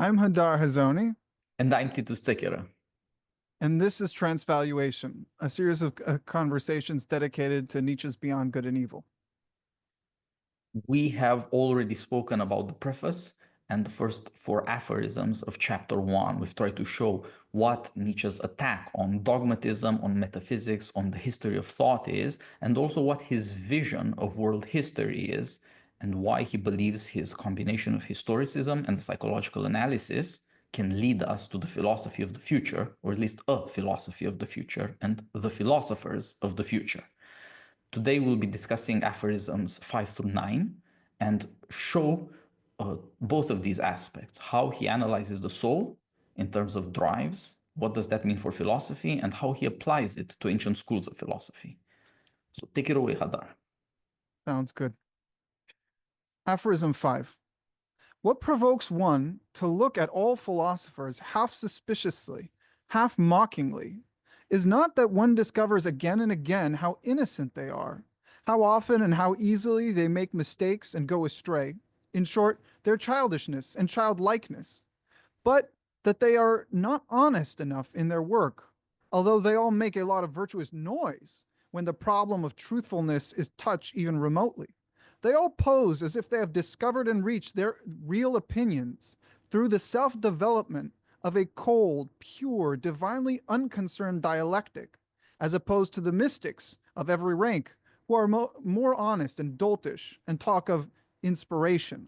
I'm Hadar Hazony, And I'm Titus Techera. and this is Transvaluation, a series of conversations dedicated to Nietzsche's Beyond Good and Evil. We have already spoken about the preface and the first four aphorisms of chapter 1. We've tried to show what Nietzsche's attack on dogmatism, on metaphysics, on the history of thought is, and also what his vision of world history is, and why he believes his combination of historicism and the psychological analysis can lead us to the philosophy of the future, or at least a philosophy of the future, and the philosophers of the future. Today we'll be discussing aphorisms 5 through 9 and show both of these aspects, how he analyzes the soul in terms of drives, what does that mean for philosophy, and how he applies it to ancient schools of philosophy. So take it away, Hadar. Sounds good. Aphorism 5. What provokes one to look at all philosophers half suspiciously, half mockingly, is not that one discovers again and again how innocent they are, how often and how easily they make mistakes and go astray. In short, their childishness and childlikeness, but that they are not honest enough in their work, although they all make a lot of virtuous noise when the problem of truthfulness is touched even remotely. They all pose as if they have discovered and reached their real opinions through the self-development of a cold, pure, divinely unconcerned dialectic, as opposed to the mystics of every rank who are more honest and doltish and talk of inspiration.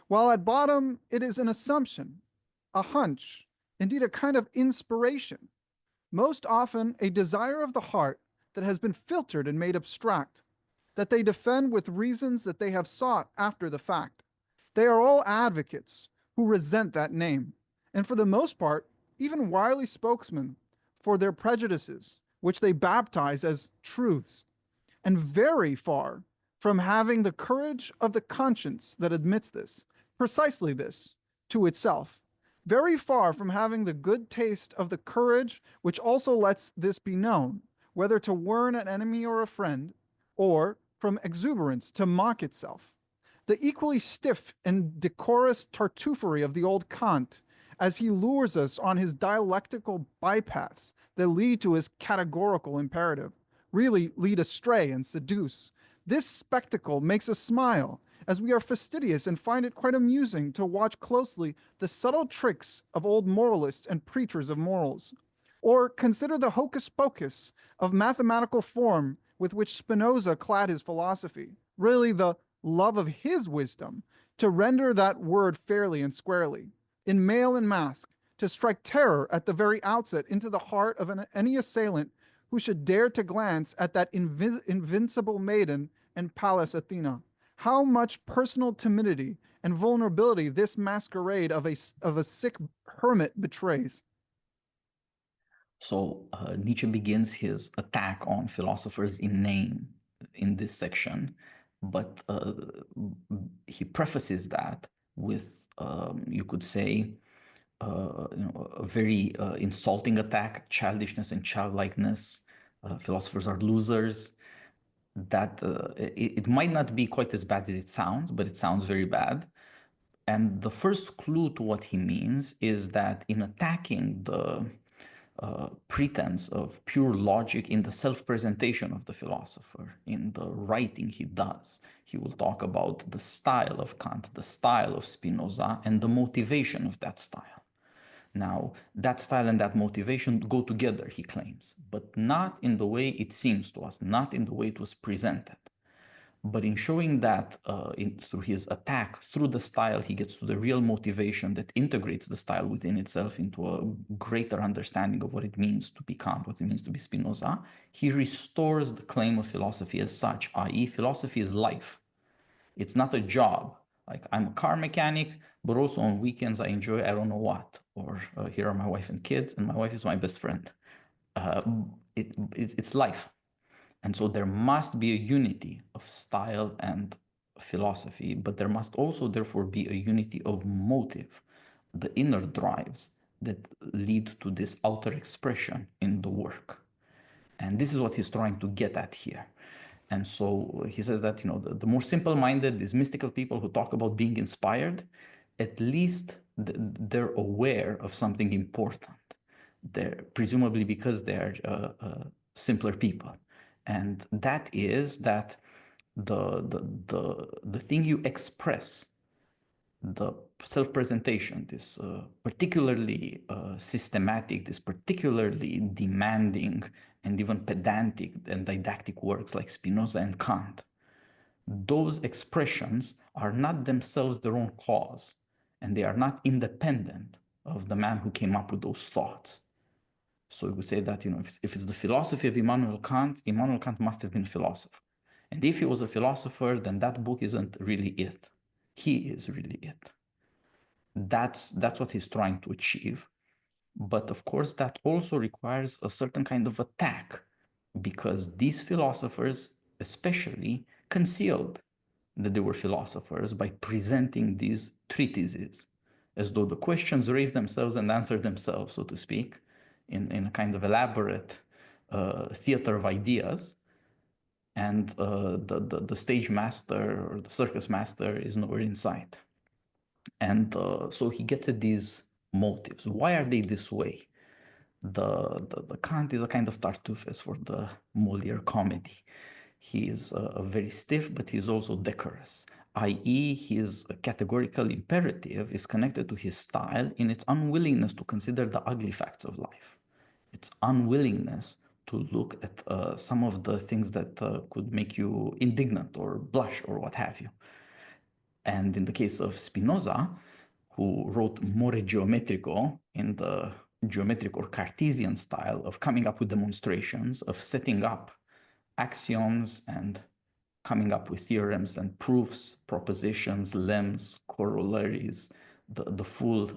While at bottom it is an assumption, a hunch, indeed a kind of inspiration, most often a desire of the heart that has been filtered and made abstract, that they defend with reasons that they have sought after the fact. They are all advocates who resent that name, and for the most part, even wily spokesmen for their prejudices, which they baptize as truths, and very far from having the courage of the conscience that admits this, precisely this, to itself, very far from having the good taste of the courage which also lets this be known, whether to warn an enemy or a friend, or from exuberance to mock itself. The equally stiff and decorous tartuffery of the old Kant, as he lures us on his dialectical bypaths that lead to his categorical imperative, really lead astray and seduce. This spectacle makes us smile, as we are fastidious and find it quite amusing to watch closely the subtle tricks of old moralists and preachers of morals. Or consider the hocus pocus of mathematical form with which Spinoza clad his philosophy, really the love of his wisdom, to render that word fairly and squarely, in mail and mask, to strike terror at the very outset into the heart of any assailant who should dare to glance at that invincible maiden and Pallas Athena. How much personal timidity and vulnerability this masquerade of a sick hermit betrays. So Nietzsche begins his attack on philosophers in name in this section, but he prefaces that with, you could say, a very insulting attack, childishness and childlikeness. Philosophers are losers. That it might not be quite as bad as it sounds, but it sounds very bad. And the first clue to what he means is that in attacking the pretense of pure logic in the self-presentation of the philosopher, in the writing he does, he will talk about the style of Kant, the style of Spinoza, and the motivation of that style. Now, that style and that motivation go together, he claims, but not in the way it seems to us, not in the way it was presented. But in showing that through his attack, through the style, he gets to the real motivation that integrates the style within itself into a greater understanding of what it means to be Kant, what it means to be Spinoza. He restores the claim of philosophy as such, i.e. philosophy is life. It's not a job. Like, I'm a car mechanic, but also on weekends I enjoy I don't know what. Or here are my wife and kids, and my wife is my best friend. It's life. And so there must be a unity of style and philosophy, but there must also therefore be a unity of motive, the inner drives that lead to this outer expression in the work. And this is what he's trying to get at here. And so he says that, the more simple-minded, these mystical people who talk about being inspired, at least they're aware of something important. They're presumably because they're simpler people, and that is that the thing you express, the self-presentation, this particularly systematic, this particularly demanding and even pedantic and didactic works like Spinoza and Kant, those expressions are not themselves their own cause, and they are not independent of the man who came up with those thoughts. So we would say that, if it's the philosophy of Immanuel Kant must have been a philosopher. And if he was a philosopher, then that book isn't really it. He is really it. That's what he's trying to achieve. But of course, that also requires a certain kind of attack, because these philosophers especially concealed that they were philosophers by presenting these treatises as though the questions raised themselves and answered themselves, so to speak, in a kind of elaborate theater of ideas. And the stage master or the circus master is nowhere in sight. And so he gets at these motives. Why are they this way? The Kant is a kind of Tartuffe for the Molière comedy. He is very stiff, but he's also decorous, i.e., his categorical imperative is connected to his style in its unwillingness to consider the ugly facts of life, its unwillingness to look at some of the things that could make you indignant or blush or what have you. And in the case of Spinoza, who wrote more geometrico in the geometric or Cartesian style of coming up with demonstrations, of setting up axioms and coming up with theorems and proofs, propositions, lemmas, corollaries, the full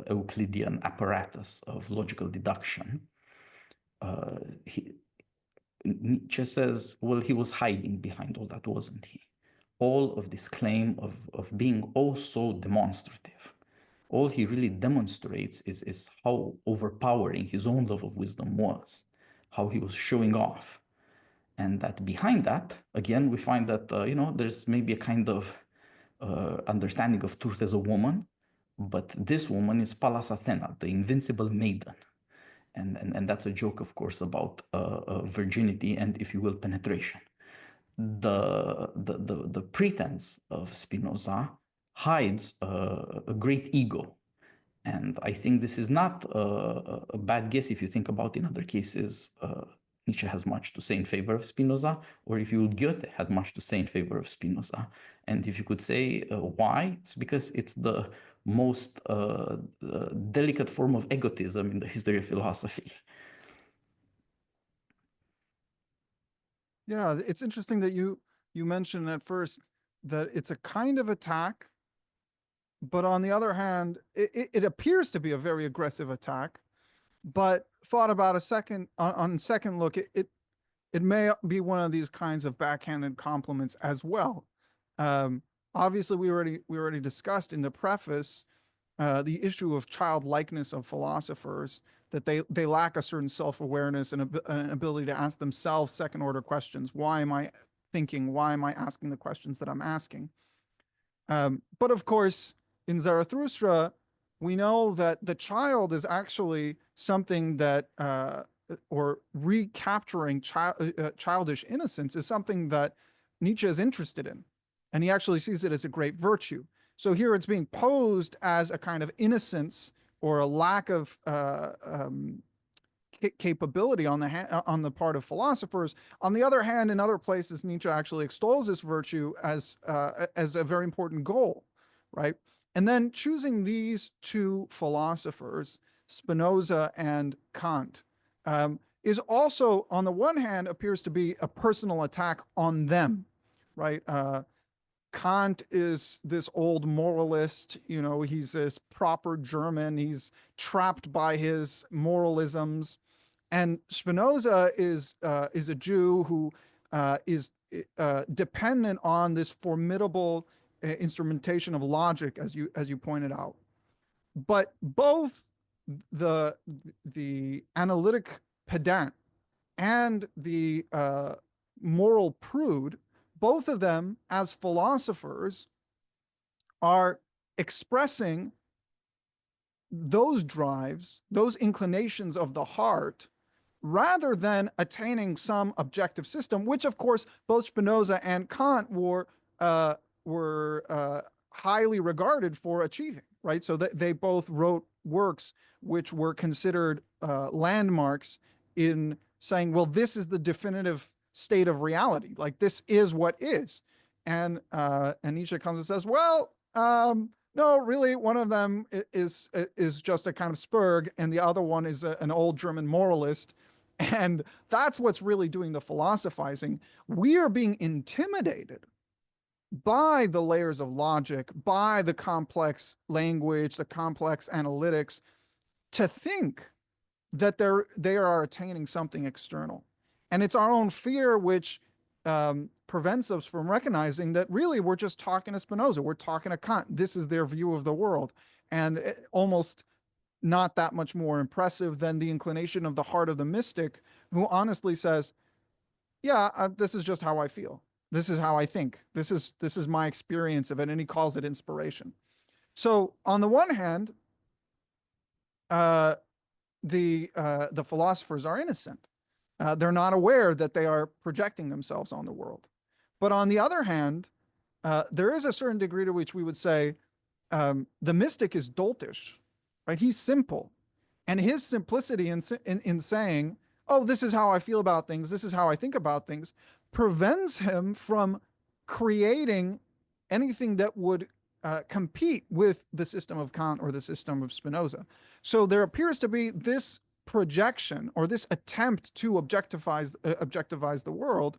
Euclidean apparatus of logical deduction. Nietzsche says, well, he was hiding behind all that, wasn't he? All of this claim of being also demonstrative. All he really demonstrates is how overpowering his own love of wisdom was, how he was showing off. And that behind that, again, we find that, there's maybe a kind of understanding of truth as a woman, but this woman is Pallas Athena, the invincible maiden. And that's a joke, of course, about virginity and, if you will, penetration. The pretense of Spinoza hides a great ego. And I think this is not a bad guess if you think about, in other cases, Nietzsche has much to say in favor of Spinoza, or if you will, Goethe had much to say in favor of Spinoza. And if you could say why, it's because it's the most delicate form of egotism in the history of philosophy. Yeah, it's interesting that you mentioned at first that it's a kind of attack, but on the other hand, it appears to be a very aggressive attack. But thought about a second on second look, it may be one of these kinds of backhanded compliments as well. Um, Obviously, we already discussed in the preface the issue of childlikeness of philosophers, that they lack a certain self-awareness and an ability to ask themselves second order questions. Why am I thinking? Why am I asking the questions that I'm asking? But of course, in Zarathustra, we know that the child is actually something that, or recapturing childish innocence is something that Nietzsche is interested in. And he actually sees it as a great virtue. So here it's being posed as a kind of innocence or a lack of capability on the part of philosophers. On the other hand, in other places, Nietzsche actually extols this virtue as a very important goal, right? And then choosing these two philosophers, Spinoza and Kant, is also, on the one hand, appears to be a personal attack on them, right? Kant is this old moralist, he's this proper German, he's trapped by his moralisms. And Spinoza is a Jew who is dependent on this formidable instrumentation of logic, as you pointed out. But both the analytic pedant and the moral prude, both of them as philosophers, are expressing those drives, those inclinations of the heart, rather than attaining some objective system, which of course both Spinoza and Kant were highly regarded for achieving, right? So they both wrote works which were considered landmarks in saying, well, this is the definitive state of reality. Like this is what is. And Nietzsche comes and says, well, no, really, one of them is just a kind of spurg, and the other one is an old German moralist. And that's what's really doing the philosophizing. We are being intimidated by the layers of logic, by the complex language, the complex analytics, to think that they are attaining something external. And it's our own fear which prevents us from recognizing that really we're just talking to Spinoza, we're talking to Kant. This is their view of the world. And almost not that much more impressive than the inclination of the heart of the mystic, who honestly says, yeah, this is just how I feel. This is how I think. This is my experience of it. And he calls it inspiration. So on the one hand, uh, the philosophers are innocent. They're not aware that they are projecting themselves on the world. But on the other hand, there is a certain degree to which we would say the mystic is doltish, right? He's simple. And his simplicity in saying, oh, this is how I feel about things, this is how I think about things, prevents him from creating anything that would compete with the system of Kant or the system of Spinoza. So there appears to be this projection or this attempt to objectivize the world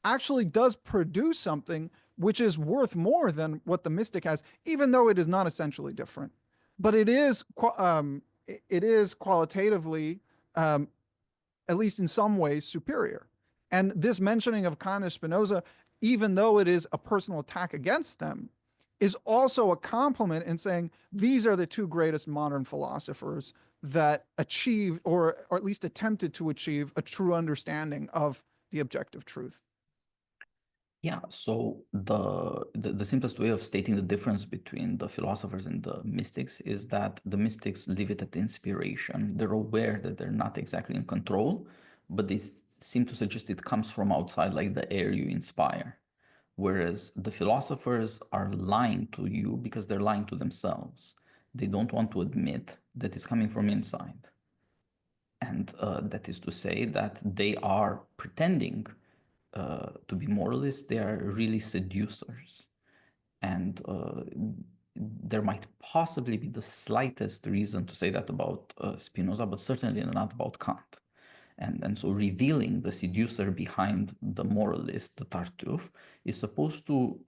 actually does produce something which is worth more than what the mystic has, even though it is not essentially different. But it is qualitatively, at least in some ways, superior. And this mentioning of Kant and Spinoza, even though it is a personal attack against them, is also a compliment in saying these are the two greatest modern philosophers that achieved, or at least attempted to achieve, a true understanding of the objective truth. Yeah, so the simplest way of stating the difference between the philosophers and the mystics is that the mystics leave it at inspiration. They're aware that they're not exactly in control, but they seem to suggest it comes from outside, like the air you inspire. Whereas the philosophers are lying to you because they're lying to themselves. They don't want to admit that it's coming from inside. And that is to say that they are pretending to be moralists, they are really seducers. And there might possibly be the slightest reason to say that about Spinoza, but certainly not about Kant. And so revealing the seducer behind the moralist, the Tartuffe, is supposed to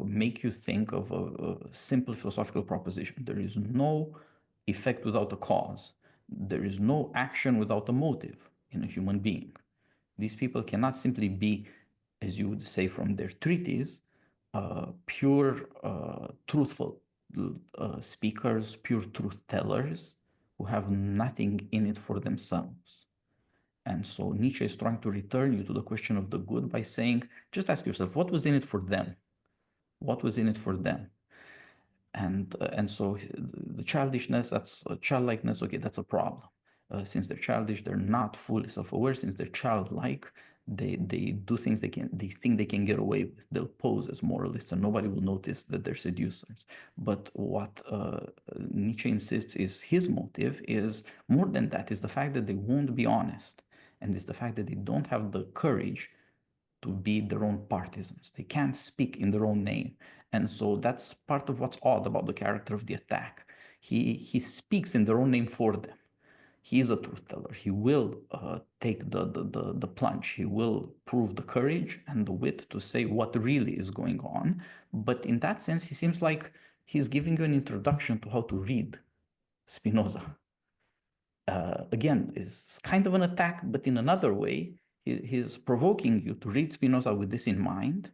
make you think of a simple philosophical proposition. There is no effect without a cause. There is no action without a motive in a human being. These people cannot simply be, as you would say from their treatise, pure truthful speakers, pure truth tellers who have nothing in it for themselves. And so Nietzsche is trying to return you to the question of the good by saying, just ask yourself, what was in it for them? What was in it for them? And so the childishness, that's childlikeness, okay, that's a problem. Since they're childish, they're not fully self-aware. Since they're childlike, they do things they think they can get away with. They'll pose as moralists and nobody will notice that they're seducers. But what Nietzsche insists is his motive is more than that, is the fact that they won't be honest. And it's the fact that they don't have the courage to be their own partisans. They can't speak in their own name. And so that's part of what's odd about the character of the attack. He speaks in their own name for them. He is a truth teller. He will take the plunge. He will prove the courage and the wit to say what really is going on. But in that sense, he seems like he's giving you an introduction to how to read Spinoza. Again, is kind of an attack, but in another way, he's provoking you to read Spinoza with this in mind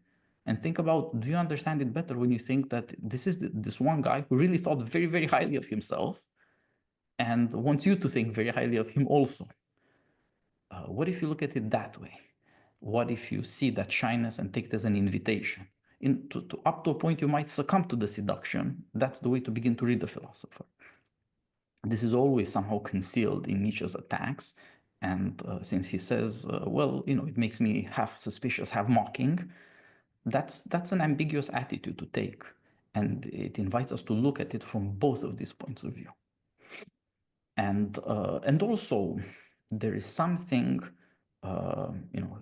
and think about, do you understand it better when you think that this is this one guy who really thought very, very highly of himself and wants you to think very highly of him also? What if you look at it that way? What if you see that shyness and take it as an invitation? Up to a point, you might succumb to the seduction. That's the way to begin to read the philosopher. This is always somehow concealed in Nietzsche's attacks. And since he says, well, it makes me half suspicious, half mocking, that's an ambiguous attitude to take. And it invites us to look at it from both of these points of view. And also, there is something,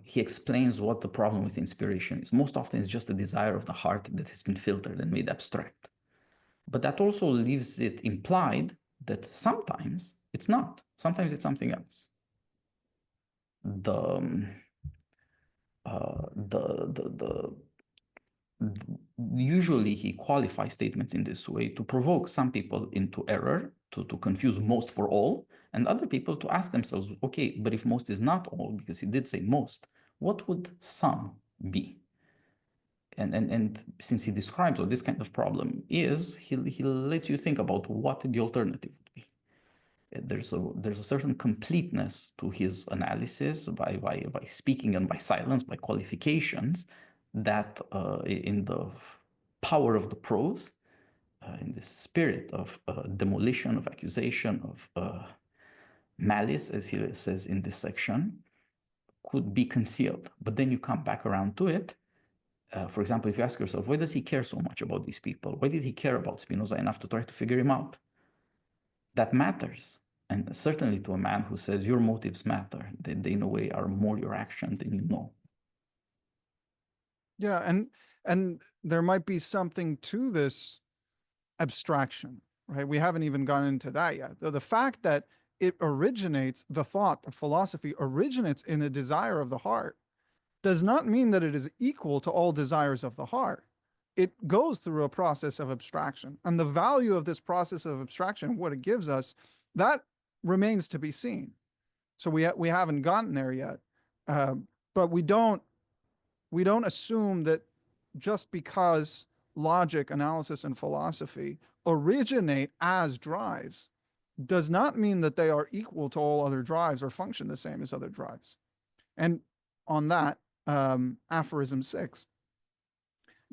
he explains what the problem with inspiration is. Most often, it's just a desire of the heart that has been filtered and made abstract. But that also leaves it implied that sometimes it's not. Sometimes it's something else. Usually he qualifies statements in this way to provoke some people into error, to confuse most for all, and other people to ask themselves, okay, but if most is not all, because he did say most, what would some be? And since he describes what this kind of problem is, he'll let you think about what the alternative would be. There's a certain completeness to his analysis by speaking and by silence, by qualifications, that in the power of the prose, in the spirit of demolition, of accusation, of malice, as he says in this section, could be concealed. But then you come back around to it. For example, if you ask yourself, why does he care so much about these people? Why did he care about Spinoza enough to try to figure him out? That matters. And certainly to a man who says your motives matter, they in a way are more your action than you know. Yeah, and there might be something to this abstraction, right? We haven't even gone into that yet. The fact that it originates, the thought of philosophy originates in a desire of the heart, does not mean that it is equal to all desires of the heart. It goes through a process of abstraction. And the value of this process of abstraction, what it gives us, that remains to be seen. So we haven't gotten there yet. But we don't assume that just because logic, analysis, and philosophy originate as drives does not mean that they are equal to all other drives or function the same as other drives. And on that, aphorism 6.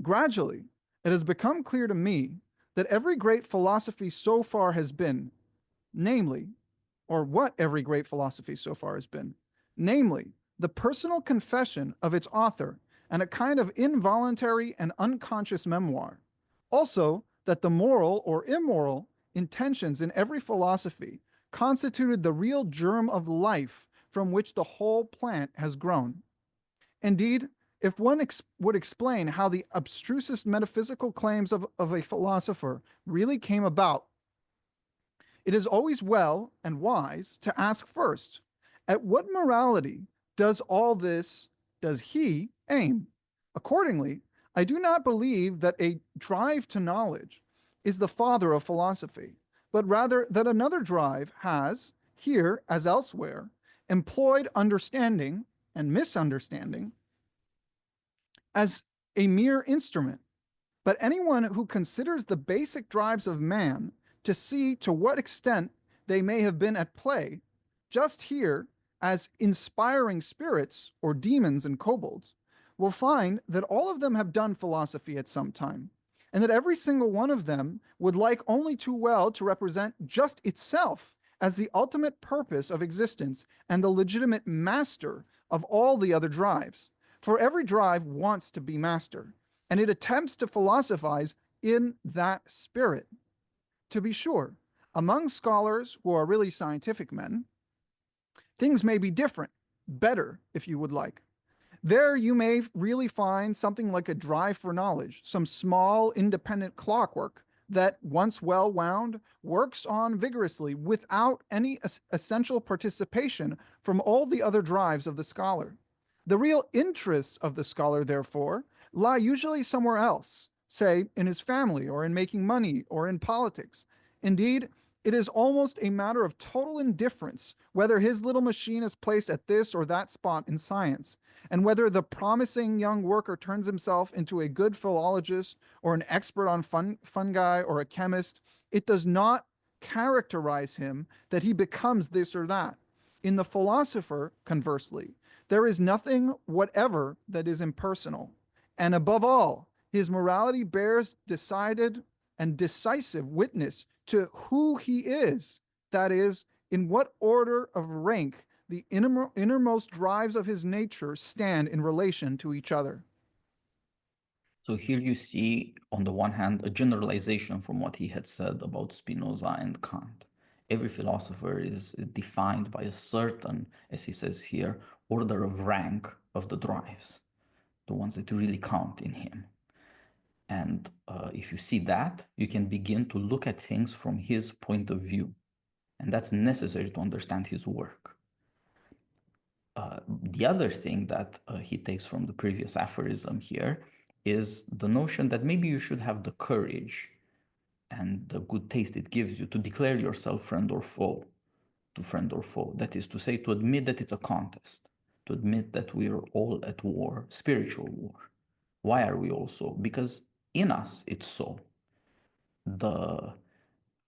Gradually, it has become clear to me that every great philosophy so far has been, namely, or what every great philosophy so far has been, namely, the personal confession of its author and a kind of involuntary and unconscious memoir. Also, that the moral or immoral intentions in every philosophy constituted the real germ of life from which the whole plant has grown. Indeed, if one would explain how the abstrusest metaphysical claims of a philosopher really came about, it is always well and wise to ask first, at what morality does he aim? Accordingly, I do not believe that a drive to knowledge is the father of philosophy, but rather that another drive has, here as elsewhere, employed understanding and misunderstanding as a mere instrument. But anyone who considers the basic drives of man to see to what extent they may have been at play, just here as inspiring spirits or demons and kobolds, will find that all of them have done philosophy at some time, and that every single one of them would like only too well to represent just itself as the ultimate purpose of existence and the legitimate master of all the other drives. For every drive wants to be master, and it attempts to philosophize in that spirit. To be sure, among scholars who are really scientific men, things may be different, better, if you would like. There you may really find something like a drive for knowledge, some small independent clockwork that, once well wound, works on vigorously without any essential participation from all the other drives of the scholar. The real interests of the scholar, therefore, lie usually somewhere else, say in his family or in making money or in politics. Indeed, it is almost a matter of total indifference whether his little machine is placed at this or that spot in science, and whether the promising young worker turns himself into a good philologist or an expert on fungi or a chemist. It does not characterize him that he becomes this or that. In the philosopher, conversely, there is nothing whatever that is impersonal. And above all, his morality bears decided and decisive witness to who he is That is, in what order of rank the innermost drives of his nature stand in relation to each other. So here you see, on the one hand, a generalization from what he had said about Spinoza and Kant. Every philosopher is defined by a certain, as he says here, order of rank of the drives, the ones that really count in him. And if you see that, you can begin to look at things from his point of view. And that's necessary to understand his work. The other thing that he takes from the previous aphorism here is the notion that maybe you should have the courage and the good taste it gives you to declare yourself friend or foe to friend or foe. That is to say, to admit that it's a contest, to admit that we are all at war, spiritual war. Why are we all so? Because in us it's so.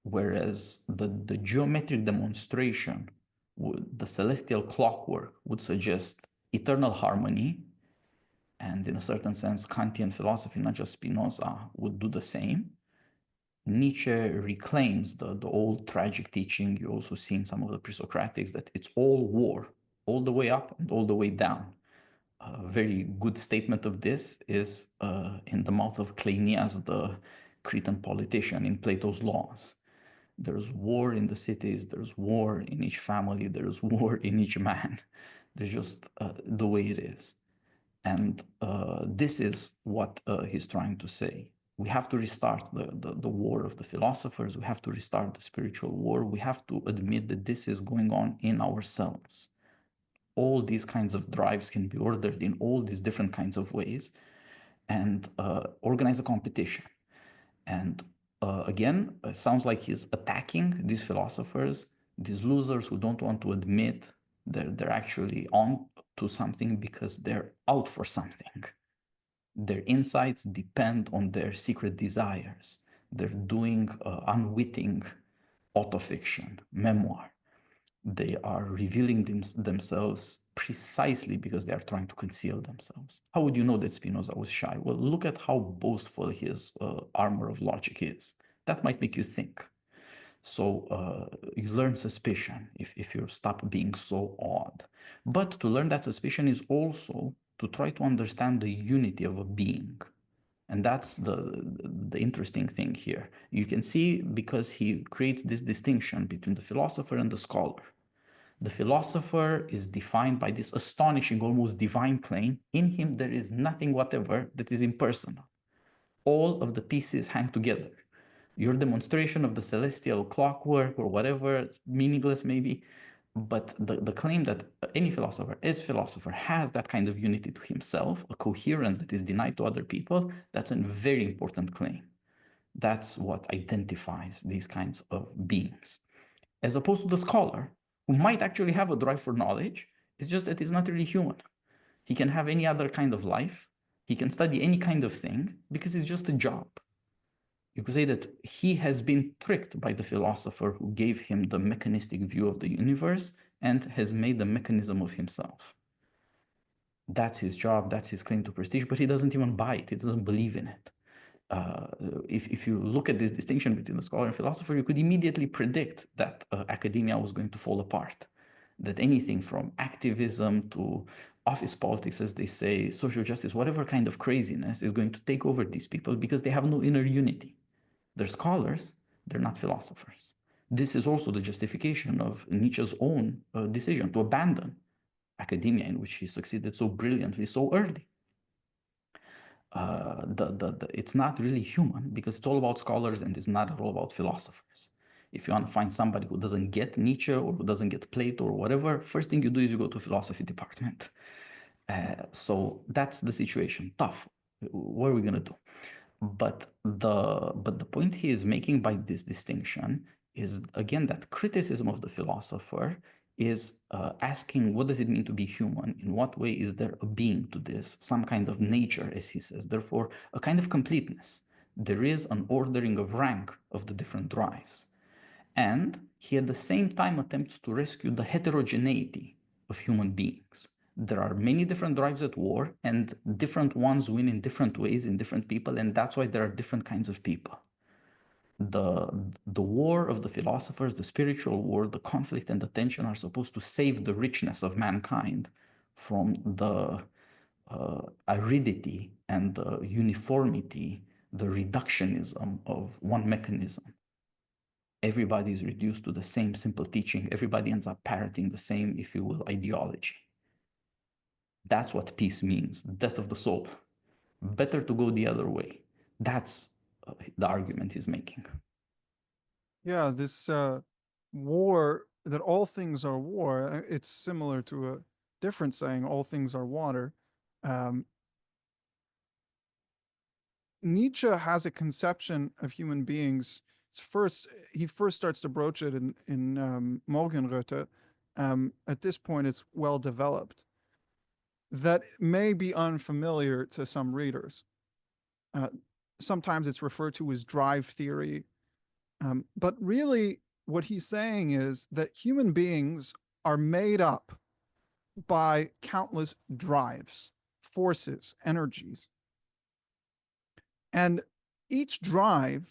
Whereas the geometric demonstration, the celestial clockwork would suggest eternal harmony, and in a certain sense, Kantian philosophy, not just Spinoza, would do the same. Nietzsche reclaims the old tragic teaching you also see in some of the pre-Socratics, that it's all war, all the way up and all the way down. A very good statement of this is in the mouth of Cleinias, the Cretan politician, in Plato's Laws. There's war in the cities, there's war in each family, there's war in each man. There's just the way it is. And this is what he's trying to say. We have to restart the war of the philosophers. We have to restart the spiritual war. We have to admit that this is going on in ourselves. All these kinds of drives can be ordered in all these different kinds of ways, and organize a competition. And again, it sounds like he's attacking these philosophers, these losers who don't want to admit they're actually on to something because they're out for something. Their insights depend on their secret desires. They're doing unwitting autofiction, memoir. They are revealing themselves precisely because they are trying to conceal themselves. How would you know that Spinoza was shy? Well, look at how boastful his armor of logic is. That might make you think. So you learn suspicion if you stop being so odd. But to learn that suspicion is also to try to understand the unity of a being. And that's the interesting thing here. You can see, because he creates this distinction between the philosopher and the scholar. The philosopher is defined by this astonishing, almost divine claim. In him, there is nothing whatever that is impersonal. All of the pieces hang together. Your demonstration of the celestial clockwork or whatever, meaningless maybe, but the claim that any philosopher, as philosopher, has that kind of unity to himself, a coherence that is denied to other people, that's a very important claim. That's what identifies these kinds of beings. As opposed to the scholar, who might actually have a drive for knowledge, it's just that he's not really human. He can have any other kind of life. He can study any kind of thing because it's just a job. You could say that he has been tricked by the philosopher who gave him the mechanistic view of the universe and has made the mechanism of himself. That's his job, that's his claim to prestige, but he doesn't even buy it, he doesn't believe in it. If you look at this distinction between the scholar and philosopher, you could immediately predict that academia was going to fall apart. That anything from activism to office politics, as they say, social justice, whatever kind of craziness is going to take over these people because they have no inner unity. They're scholars, they're not philosophers. This is also the justification of Nietzsche's own decision to abandon academia, in which he succeeded so brilliantly so early. It's not really human because it's all about scholars and it's not at all about philosophers. If you want to find somebody who doesn't get Nietzsche or who doesn't get Plato or whatever, first thing you do is you go to philosophy department. So that's the situation. Tough. What are we going to do? But the point he is making by this distinction is, again, that criticism of the philosopher is asking, what does it mean to be human? In what way is there a being to this? Some kind of nature, as he says. Therefore, a kind of completeness. There is an ordering of rank of the different drives. And he at the same time attempts to rescue the heterogeneity of human beings. There are many different drives at war, and different ones win in different ways in different people, and that's why there are different kinds of people. The, the war of the philosophers, the spiritual war, the conflict and the tension are supposed to save the richness of mankind from the aridity and the uniformity, the reductionism of one mechanism. Everybody is reduced to the same simple teaching. Everybody ends up parroting the same, if you will, ideology. That's what peace means, death of the soul. Better to go the other way. That's the argument he's making. Yeah, this war, that all things are war, it's similar to a different saying, all things are water. Um, Nietzsche has a conception of human beings. He first starts to broach it in Morgenröte. At this point, it's well developed. That may be unfamiliar to some readers. Uh, Sometimes it's referred to as drive theory. But really, what he's saying is that human beings are made up by countless drives, forces, energies. And each drive,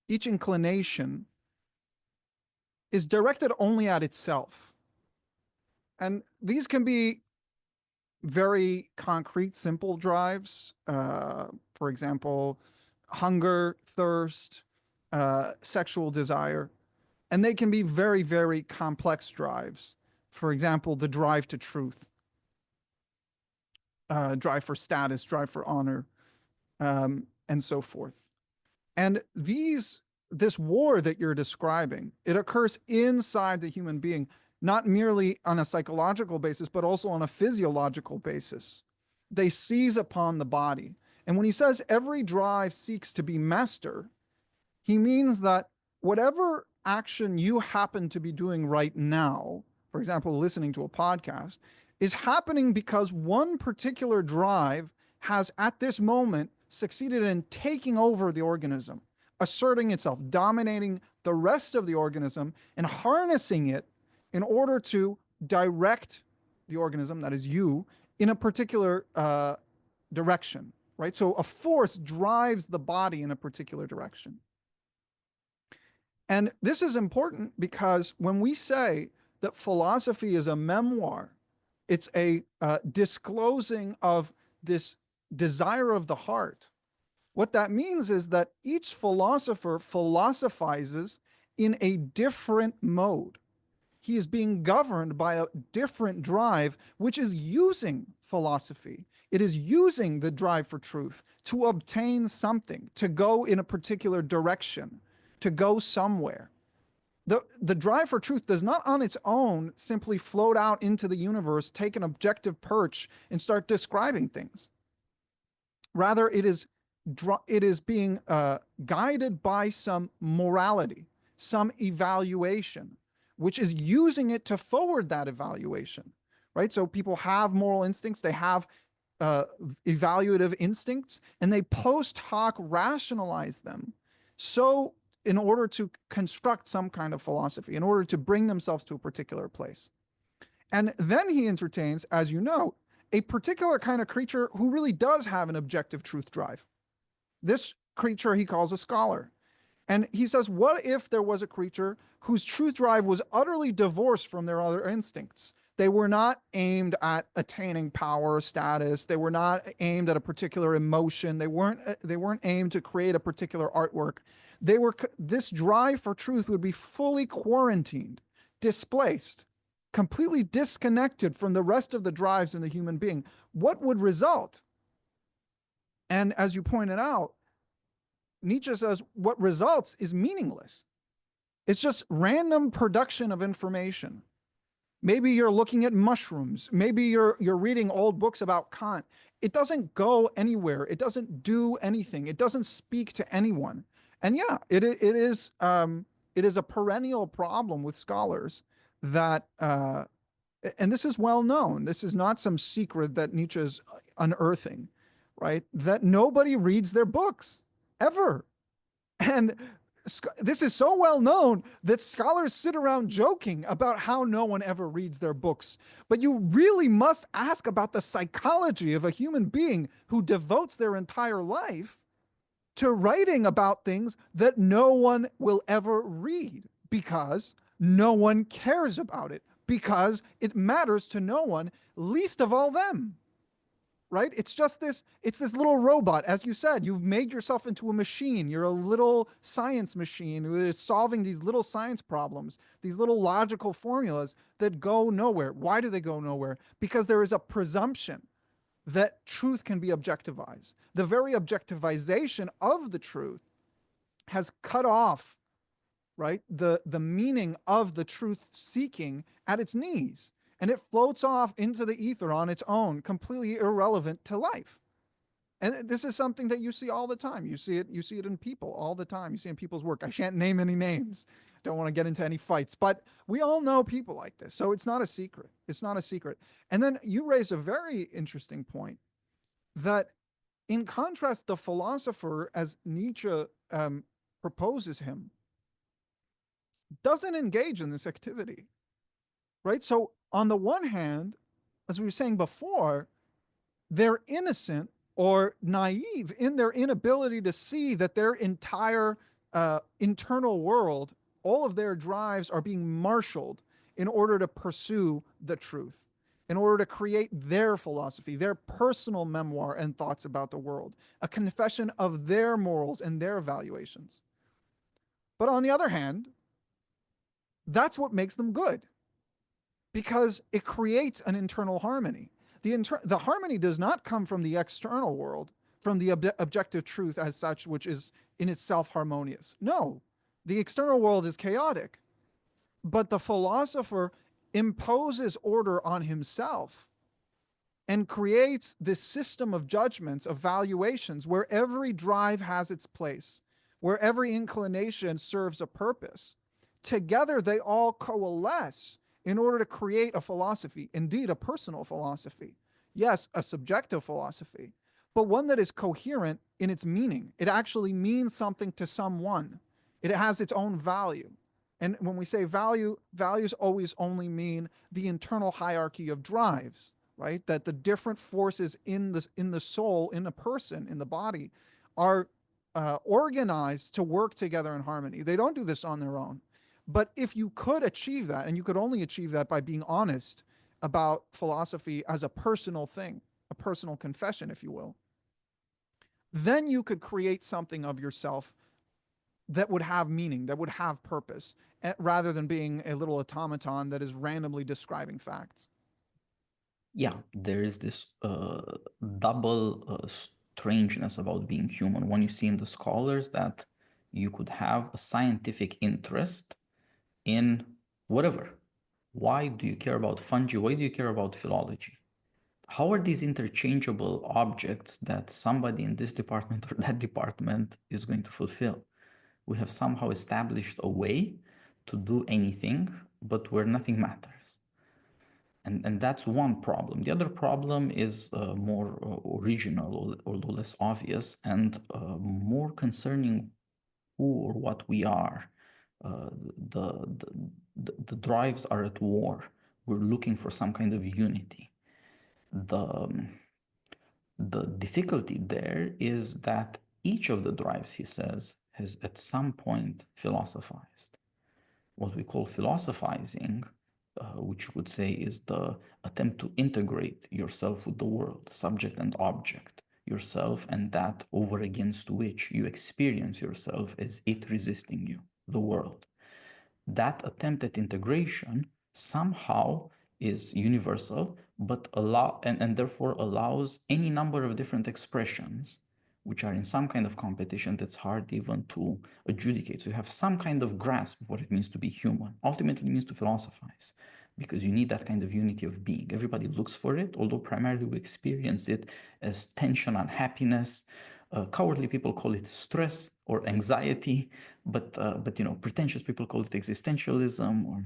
each inclination is directed only at itself. And these can be very concrete, simple drives. For example, hunger, thirst, sexual desire. And they can be very, very complex drives. For example, the drive to truth, drive for status, drive for honor, and so forth. And this war that you're describing, it occurs inside the human being, not merely on a psychological basis, but also on a physiological basis. They seize upon the body. And when he says every drive seeks to be master, he means that whatever action you happen to be doing right now, for example, listening to a podcast, is happening because one particular drive has at this moment succeeded in taking over the organism, asserting itself, dominating the rest of the organism, and harnessing it in order to direct the organism, that is you, in a particular direction, right? So a force drives the body in a particular direction. And this is important because when we say that philosophy is a memoir, it's a disclosing of this desire of the heart. What that means is that each philosopher philosophizes in a different mode. He is being governed by a different drive, which is using philosophy. It is using the drive for truth to obtain something, to go in a particular direction, to go somewhere. The drive for truth does not on its own simply float out into the universe, take an objective perch, and start describing things. Rather, it is being guided by some morality, some evaluation, which is using it to forward that evaluation, right? So people have moral instincts, they have evaluative instincts, and they post hoc rationalize them. So in order to construct some kind of philosophy, in order to bring themselves to a particular place. And then he entertains, as you know, a particular kind of creature who really does have an objective truth drive. This creature he calls a scholar. And he says, what if there was a creature whose truth drive was utterly divorced from their other instincts? They were not aimed at attaining power or status. They were not aimed at a particular emotion. They weren't aimed to create a particular artwork. This drive for truth would be fully quarantined, displaced, completely disconnected from the rest of the drives in the human being. What would result? And as you pointed out, Nietzsche says what results is meaningless. It's just random production of information. Maybe you're looking at mushrooms. Maybe you're reading old books about Kant. It doesn't go anywhere. It doesn't do anything. It doesn't speak to anyone. And yeah, it is a perennial problem with scholars that, and this is well known. This is not some secret that Nietzsche is unearthing, right? That nobody reads their books ever. And this is so well known that scholars sit around joking about how no one ever reads their books. But you really must ask about the psychology of a human being who devotes their entire life to writing about things that no one will ever read because no one cares about it, because it matters to no one, least of all them. Right? It's this little robot. As you said, you've made yourself into a machine. You're a little science machine who is solving these little science problems, these little logical formulas that go nowhere. Why do they go nowhere? Because there is a presumption that truth can be objectivized. The very objectivization of the truth has cut off, right, the meaning of the truth seeking at its knees, and it floats off into the ether on its own, completely irrelevant to life. And this is something that you see all the time. You see it in people all the time. You see it in people's work. I shan't name any names. Don't want to get into any fights, but we all know people like this. So it's not a secret. It's not a secret. And then you raise a very interesting point that, in contrast, the philosopher, as Nietzsche proposes him, doesn't engage in this activity, right? So, on the one hand, as we were saying before, they're innocent or naive in their inability to see that their entire internal world, all of their drives are being marshaled in order to pursue the truth, in order to create their philosophy, their personal memoir and thoughts about the world, a confession of their morals and their evaluations. But on the other hand, that's what makes them good, because it creates an internal harmony. The harmony does not come from the external world, from the objective truth as such, which is in itself harmonious. No, the external world is chaotic, but the philosopher imposes order on himself and creates this system of judgments, of valuations, where every drive has its place, where every inclination serves a purpose. Together, they all coalesce in order to create a philosophy, indeed, a personal philosophy. Yes, a subjective philosophy, but one that is coherent in its meaning. It actually means something to someone, it has its own value. And when we say value, values always only mean the internal hierarchy of drives, right? That the different forces in the soul, in a person, in the body, are organized to work together in harmony. They don't do this on their own. But if you could achieve that, and you could only achieve that by being honest about philosophy as a personal thing, a personal confession, if you will, then you could create something of yourself that would have meaning, that would have purpose, rather than being a little automaton that is randomly describing facts. Yeah, there is this double strangeness about being human. One you see in the scholars, that you could have a scientific interest in whatever. Why do you care about fungi? Why do you care about philology? How are these interchangeable objects that somebody in this department or that department is going to fulfill? We have somehow established a way to do anything, but where nothing matters. And that's one problem. The other problem is more original, although less obvious, and more concerning who or what we are. The, the drives are at war. We're looking for some kind of unity. The difficulty there is that each of the drives, he says, has at some point philosophized. What we call philosophizing, which you would say is the attempt to integrate yourself with the world, subject and object, yourself and that over against which you experience yourself as it resisting you, the world. That attempt at integration somehow is universal, but and therefore allows any number of different expressions which are in some kind of competition that's hard even to adjudicate. So you have some kind of grasp of what it means to be human. Ultimately, it means to philosophize, because you need that kind of unity of being. Everybody looks for it, although primarily we experience it as tension, unhappiness. Cowardly people call it stress or anxiety, but pretentious people call it existentialism or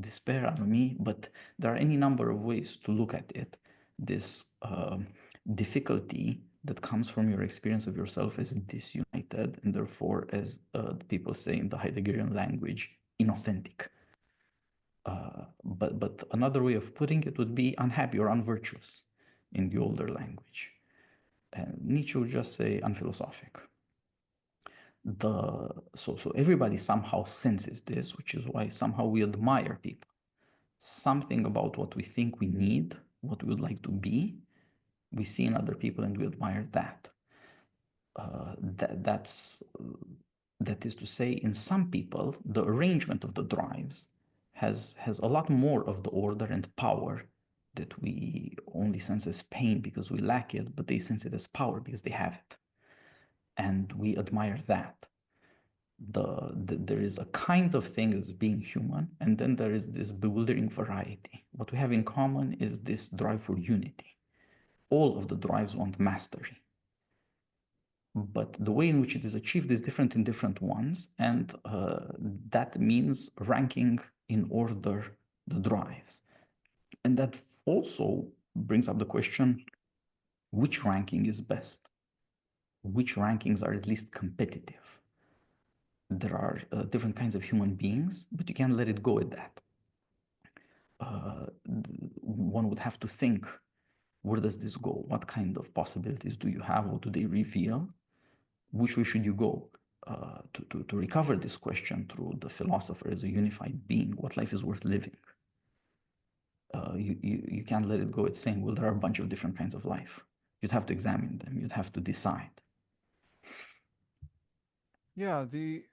despair, anomie. But there are any number of ways to look at it. This difficulty that comes from your experience of yourself as disunited, and therefore, as people say in the Heideggerian language, inauthentic. But another way of putting it would be unhappy or unvirtuous in the older language. And Nietzsche would just say unphilosophic. So everybody somehow senses this, which is why somehow we admire people. Something about what we think we need, what we would like to be, we see in other people and we admire that. That is to say, in some people, the arrangement of the drives has a lot more of the order and power that we only sense as pain because we lack it, but they sense it as power because they have it. And we admire that. There is a kind of thing as being human, and then there is this bewildering variety. What we have in common is this drive for unity. All of the drives want mastery, but the way in which it is achieved is different in different ones, and that means ranking in order the drives. And that also brings up the question, which ranking is best? Which rankings are at least competitive? There are different kinds of human beings, but you can't let it go at that. One would have to think, where does this go? What kind of possibilities do you have? What do they reveal? Which way should you go? To recover this question through the philosopher as a unified being, what life is worth living. You can't let it go at saying, well, there are a bunch of different kinds of life. You'd have to examine them. You'd have to decide. Yeah, the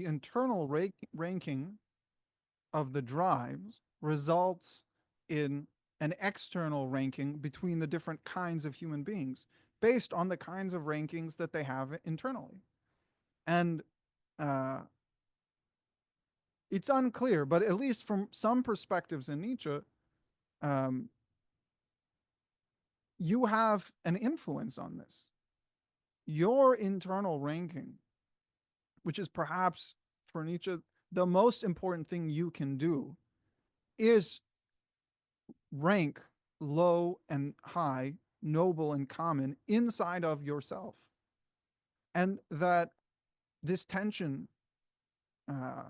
internal ranking of the drives results in an external ranking between the different kinds of human beings based on the kinds of rankings that they have internally. And uh, it's unclear, but at least from some perspectives in Nietzsche, um, you have an influence on this. Your internal ranking, which is perhaps for Nietzsche the most important thing you can do, is rank low and high, noble and common inside of yourself. And that this tension, uh,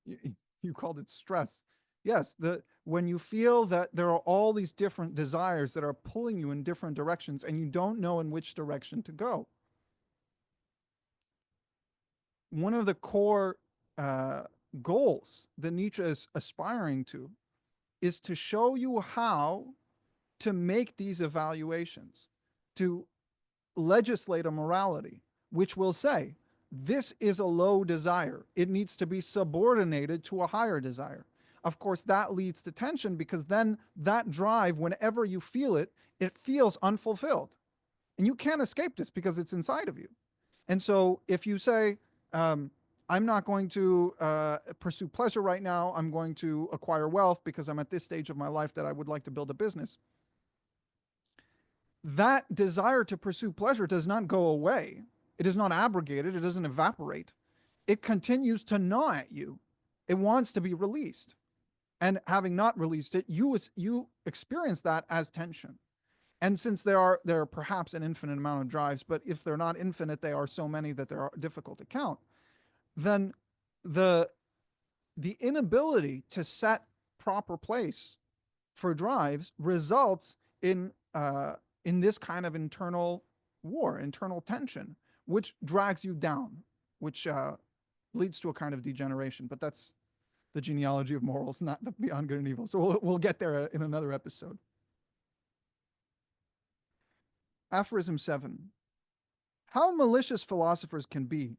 you, you called it stress. Yes, when you feel that there are all these different desires that are pulling you in different directions and you don't know in which direction to go. One of the core uh, goals that Nietzsche is aspiring to is to show you how to make these evaluations, to legislate a morality, which will say, this is a low desire. It needs to be subordinated to a higher desire. Of course, that leads to tension because then that drive, whenever you feel it, it feels unfulfilled. And you can't escape this because it's inside of you. And so if you say, I'm not going to pursue pleasure right now, I'm going to acquire wealth because I'm at this stage of my life that I would like to build a business, that desire to pursue pleasure does not go away. It is not abrogated. It doesn't evaporate. It continues to gnaw at you. It wants to be released. And having not released it, you experience that as tension. And since there are perhaps an infinite amount of drives, but if they're not infinite, they are so many that they're difficult to count, then the the inability to set proper place for drives results in this kind of internal war, internal tension, which drags you down, which leads to a kind of degeneration. But that's the genealogy of morals, not the beyond good and evil. So we'll get there in another episode. Aphorism 7. How malicious philosophers can be.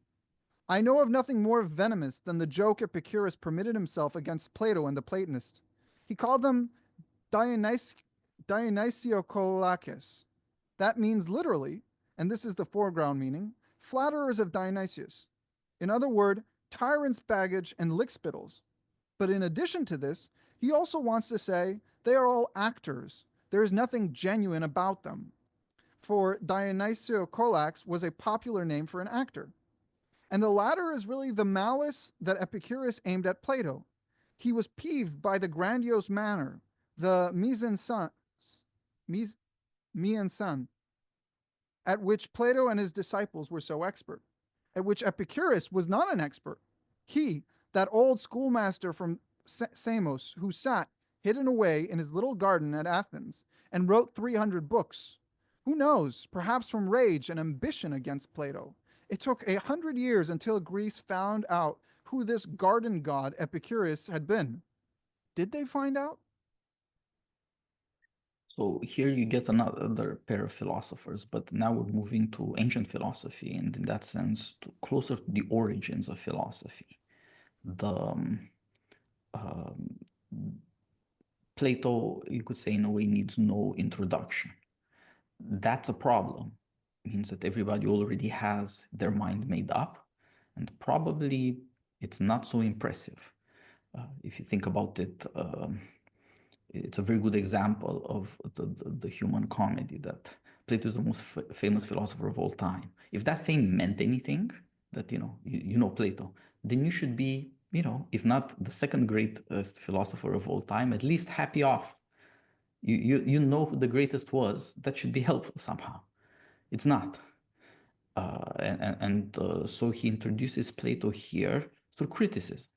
I know of nothing more venomous than the joke Epicurus permitted himself against Plato and the Platonists. He called them Dionysiokolakes. That means literally, and this is the foreground meaning, flatterers of Dionysius. In other words, tyrants' baggage and lickspittles. But in addition to this, he also wants to say they are all actors. There is nothing genuine about them. For Dionysiokolax was a popular name for an actor. And the latter is really the malice that Epicurus aimed at Plato. He was peeved by the grandiose manner, the mise en scène, at which Plato and his disciples were so expert, at which Epicurus was not an expert. He, that old schoolmaster from Samos, who sat hidden away in his little garden at Athens and wrote 300 books. Who knows, perhaps from rage and ambition against Plato, It took 100 years until Greece found out who this garden god Epicurus had been. Did they find out? So here you get another pair of philosophers, but now we're moving to ancient philosophy, and in that sense, closer to the origins of philosophy. The um, Plato, you could say, in a way, needs no introduction. That's a problem. It means that everybody already has their mind made up, and probably it's not so impressive. If you think about it, it's a very good example of the human comedy that Plato is the most famous philosopher of all time. If that fame meant anything, that you know Plato, then you should be, if not the second greatest philosopher of all time, at least happy off. You know who the greatest was. That should be helpful somehow. It's not. So he introduces Plato here through criticism.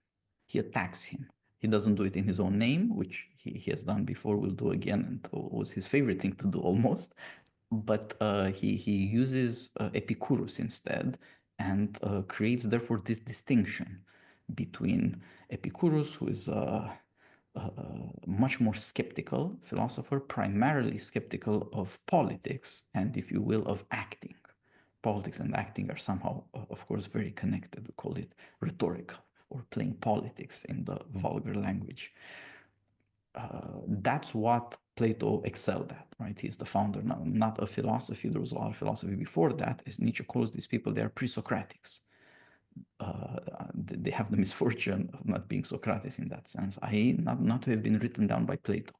He attacks him. He doesn't do it in his own name, which he has done before, will do again, and was his favorite thing to do almost. But he uses Epicurus instead, and creates therefore this distinction between Epicurus, who is a much more skeptical philosopher, primarily skeptical of politics, and if you will, of acting. Politics and acting are somehow, of course, very connected. We call it rhetorical, or playing politics in the vulgar language. That's what Plato excelled at, right? He's the founder, not of philosophy. There was a lot of philosophy before that. As Nietzsche calls these people, they are pre-Socratics. They have the misfortune of not being Socrates in that sense, i.e., not to have been written down by Plato.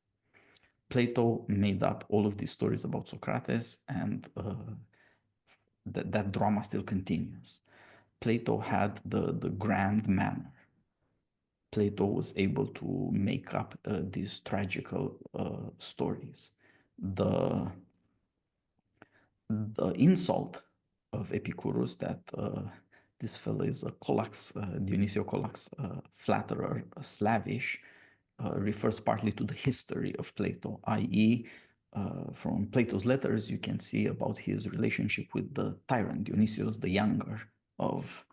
Plato made up all of these stories about Socrates, and that drama still continues. Plato had the grand manner. Plato was able to make up these tragical stories. The insult of Epicurus that this fellow is a Colax, Dionysio Colax flatterer, slavish, refers partly to the history of Plato, i.e., from Plato's letters, you can see about his relationship with the tyrant Dionysius the Younger of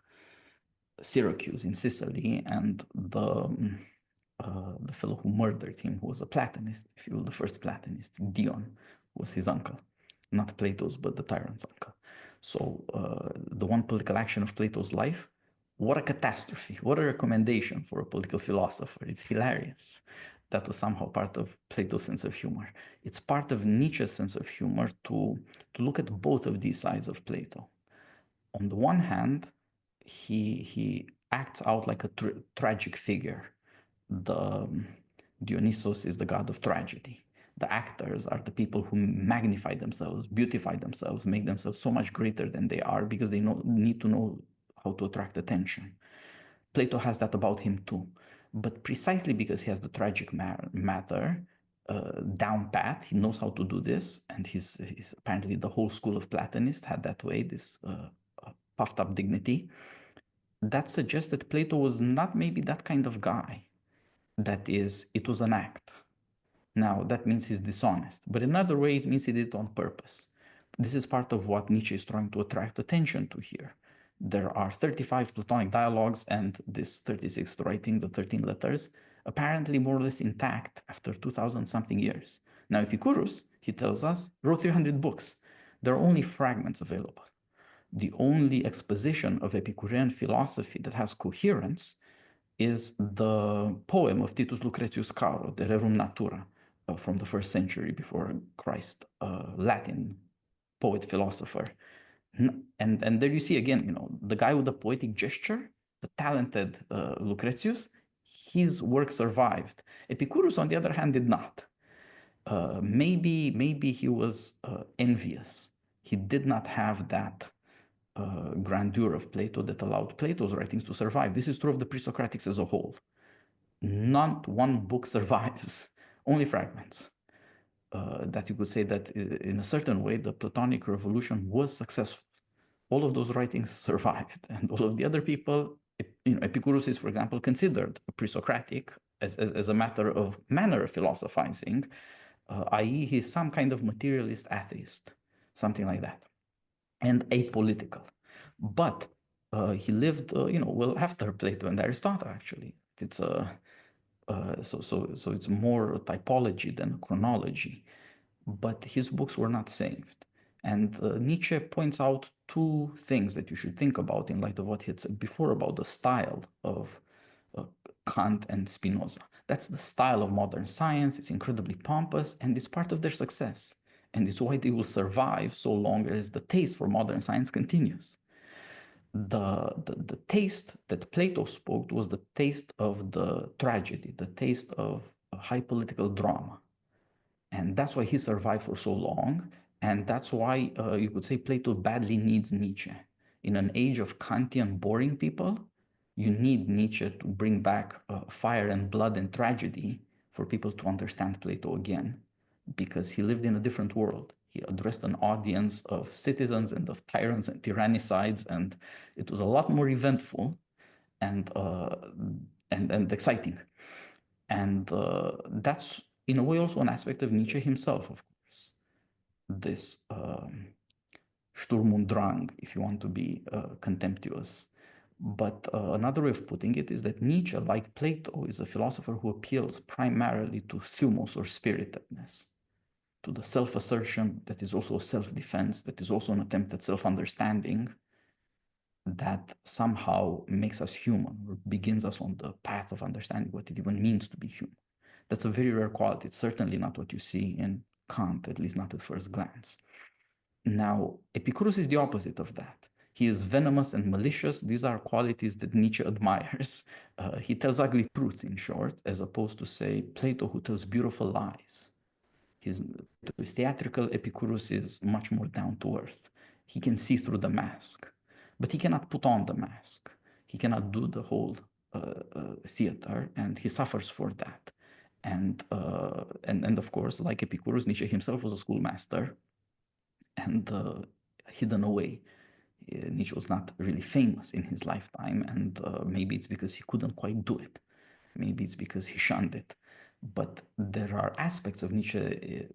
Syracuse in Sicily, and the fellow who murdered him, who was a Platonist, if you will, the first Platonist, Dion, was his uncle, not Plato's, but the tyrant's uncle. So the one political action of Plato's life, what a catastrophe, what a recommendation for a political philosopher. It's hilarious. That was somehow part of Plato's sense of humor. It's part of Nietzsche's sense of humor to look at both of these sides of Plato. On the one hand, he acts out like a tragic figure. The Dionysus is the god of tragedy. The actors are the people who magnify themselves, beautify themselves, make themselves so much greater than they are because they need to know how to attract attention. Plato has that about him too. But precisely because he has the tragic matter down pat, he knows how to do this, and he's apparently the whole school of Platonists had that way, this puffed up dignity. That suggests that Plato was not maybe that kind of guy. That is, it was an act. Now, that means he's dishonest, but another way it means he did it on purpose. This is part of what Nietzsche is trying to attract attention to here. There are 35 Platonic dialogues, and this 36th writing, the 13 letters, apparently more or less intact after 2,000 something years. Now, Epicurus, he tells us, wrote 300 books. There are only fragments available. The only exposition of Epicurean philosophy that has coherence is the poem of Titus Lucretius Caro, De Rerum Natura, from the 1st century before Christ, Latin poet philosopher. And there you see again, the guy with the poetic gesture, the talented Lucretius, his work survived. Epicurus, on the other hand, did not. Maybe he was envious. He did not have that grandeur of Plato that allowed Plato's writings to survive. This is true of the pre-Socratics as a whole. Not one book survives, only fragments. That you could say that in a certain way, the Platonic revolution was successful. All of those writings survived, and all of the other people, Epicurus is, for example, considered pre-Socratic as a matter of manner of philosophizing, i.e., he's some kind of materialist atheist, something like that, and apolitical. But he lived, well, after Plato and Aristotle, actually. It's so it's more typology than chronology. But his books were not saved. And Nietzsche points out two things that you should think about in light of what he had said before about the style of uh, Kant and Spinoza. That's the style of modern science. It's incredibly pompous and it's part of their success. And it's why they will survive so long as the taste for modern science continues. The taste that Plato spoke was the taste of the tragedy, the taste of high political drama. And that's why he survived for so long. And that's why you could say Plato badly needs Nietzsche. In an age of Kantian boring people, you need Nietzsche to bring back fire and blood and tragedy for people to understand Plato again, because he lived in a different world. He addressed an audience of citizens and of tyrants and tyrannicides, and it was a lot more eventful and and exciting. And that's, in a way, also an aspect of Nietzsche himself, of course. This Sturm und Drang, if you want to be contemptuous. But another way of putting it is that Nietzsche, like Plato, is a philosopher who appeals primarily to thumos or spiritedness, to the self assertion that is also a self defense, that is also an attempt at self understanding, that somehow makes us human or begins us on the path of understanding what it even means to be human. That's a very rare quality. It's certainly not what you see in Kant, at least not at first glance. Now, Epicurus is the opposite of that. He is venomous and malicious. These are qualities that Nietzsche admires. He tells ugly truths, in short, as opposed to, say, Plato, who tells beautiful lies. Plato is theatrical, Epicurus is much more down to earth. He can see through the mask, but he cannot put on the mask. He cannot do the whole theater, and he suffers for that. And of course, like Epicurus, Nietzsche himself was a schoolmaster and hidden away. Nietzsche was not really famous in his lifetime, and maybe it's because he couldn't quite do it. Maybe it's because he shunned it. But there are aspects of Nietzsche,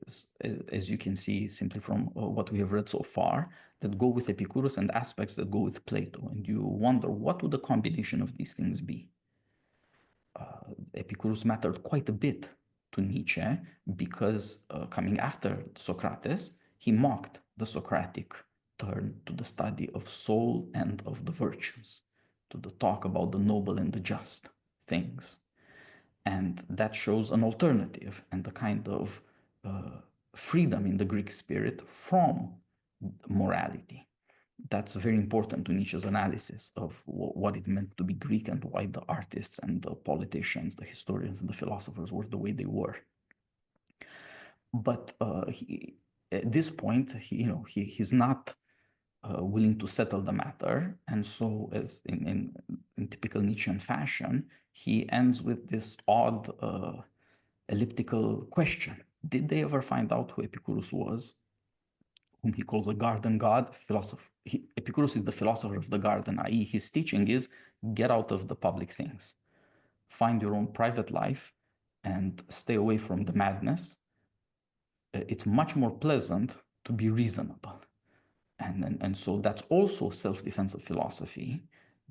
as you can see simply from what we have read so far, that go with Epicurus and aspects that go with Plato. And you wonder, what would the combination of these things be? Epicurus mattered quite a bit to Nietzsche because coming after Socrates, he mocked the Socratic turn to the study of soul and of the virtues, to the talk about the noble and the just things. And that shows an alternative and a kind of freedom in the Greek spirit from morality. That's very important to Nietzsche's analysis of what it meant to be Greek and why the artists and the politicians, the historians and the philosophers were the way they were. But at this point, he's not willing to settle the matter. And so, as in typical Nietzschean fashion, he ends with this odd elliptical question. Did they ever find out who Epicurus was, whom he calls a garden god? Epicurus is the philosopher of the garden, i.e., his teaching is get out of the public things, find your own private life, and stay away from the madness. It's much more pleasant to be reasonable. And so that's also self-defensive philosophy,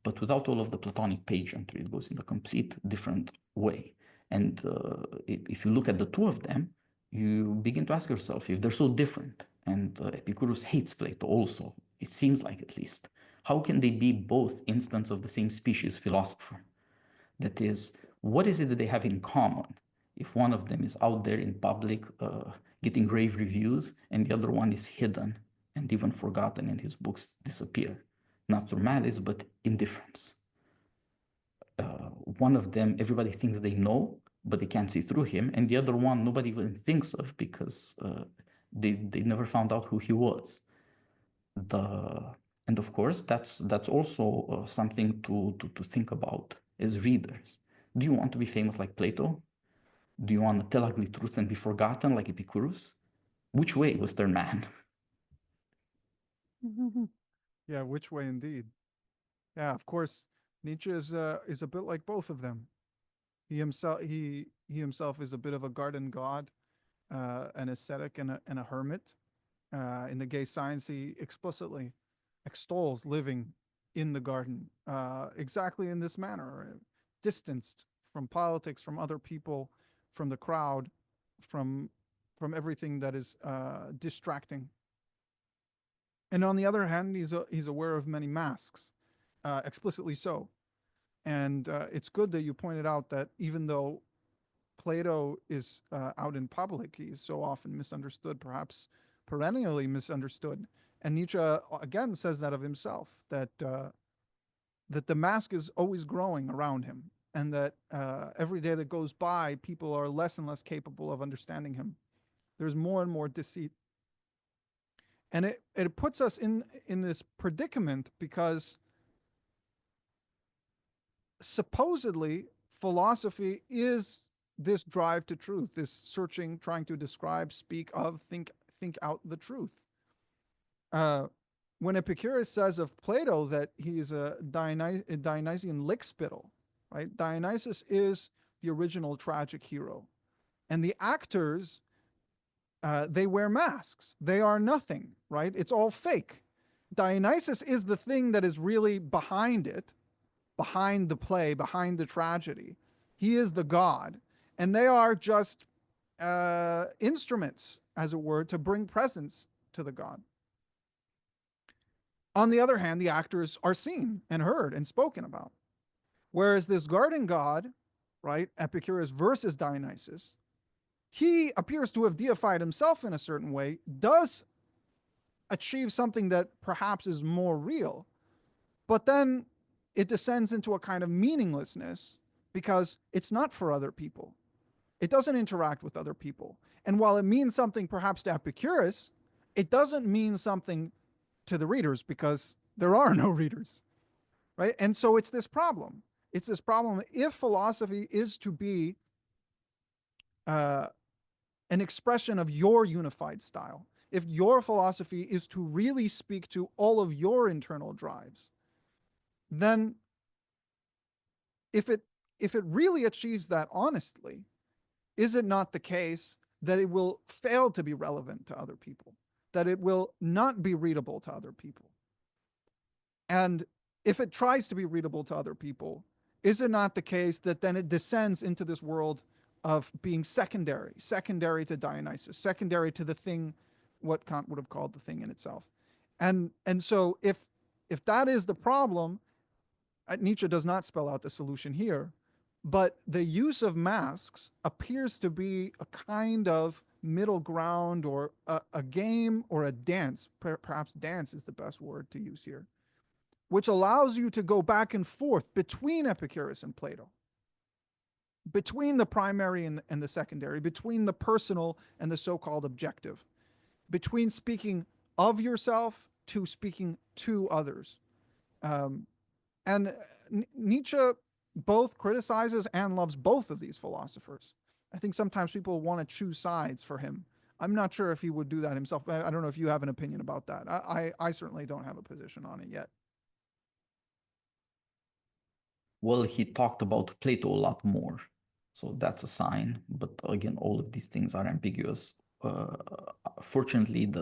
but without all of the Platonic pageantry. It goes in a complete different way. And if you look at the two of them, you begin to ask yourself, if they're so different, and Epicurus hates Plato also, it seems like, at least, how can they be both instances of the same species philosopher? That is, what is it that they have in common if one of them is out there in public getting rave reviews and the other one is hidden and even forgotten and his books disappear? Not through malice, but indifference. One of them, everybody thinks they know, but they can't see through him. And the other one, nobody even thinks of because they never found out who he was. And of course, that's also something to think about as readers. Do you want to be famous like Plato? Do you want to tell ugly truths and be forgotten like Epicurus? Which way, Western man? Yeah, which way indeed? Yeah, of course, Nietzsche is a bit like both of them. He himself is a bit of a garden god, an ascetic and a hermit. In the gay science, he explicitly extols living in the garden exactly in this manner, distanced from politics, from other people, from the crowd, from from everything that is distracting. And on the other hand, he's aware of many masks, explicitly so. And it's good that you pointed out that even though Plato is out in public, he's so often misunderstood, perhaps perennially misunderstood. And Nietzsche again says that of himself, that the mask is always growing around him, and that every day that goes by, people are less and less capable of understanding him. There's more and more deceit, and it puts us in this predicament because supposedly philosophy is this drive to truth, this searching, trying to describe, speak of, think out the truth. Uh, when Epicurus says of Plato that he is a Dionysian lickspittle, right? Dionysus is the original tragic hero, and the actors they wear masks. They are nothing, right? It's all fake. Dionysus is the thing that is really behind it, behind the play, behind the tragedy. He is the god, and they are just instruments, as it were, to bring presence to the god. On the other hand, the actors are seen and heard and spoken about. Whereas this garden god, right, Epicurus versus Dionysus, he appears to have deified himself in a certain way, does achieve something that perhaps is more real, but then it descends into a kind of meaninglessness because it's not for other people. It doesn't interact with other people. And while it means something perhaps to Epicurus, it doesn't mean something to the readers because there are no readers, right? And so it's this problem. It's this problem. If philosophy is to be uh, an expression of your unified style, if your philosophy is to really speak to all of your internal drives, then if it really achieves that honestly, is it not the case that it will fail to be relevant to other people, that it will not be readable to other people? And if it tries to be readable to other people, is it not the case that then it descends into this world of being secondary to Dionysus, secondary to the thing, what Kant would have called the thing in itself? And so if that is the problem, Nietzsche does not spell out the solution here, but the use of masks appears to be a kind of middle ground or a game or a dance. Perhaps dance is the best word to use here, which allows you to go back and forth between Epicurus and Plato, between the primary and the secondary, between the personal and the so called objective, between speaking of yourself to speaking to others. Um, and Nietzsche both criticizes and loves both of these philosophers. I think sometimes people want to choose sides for him. I'm not sure if he would do that himself. I don't know if you have an opinion about that. I certainly don't have a position on it yet. Well, he talked about Plato a lot more, so that's a sign. But again, all of these things are ambiguous. Fortunately,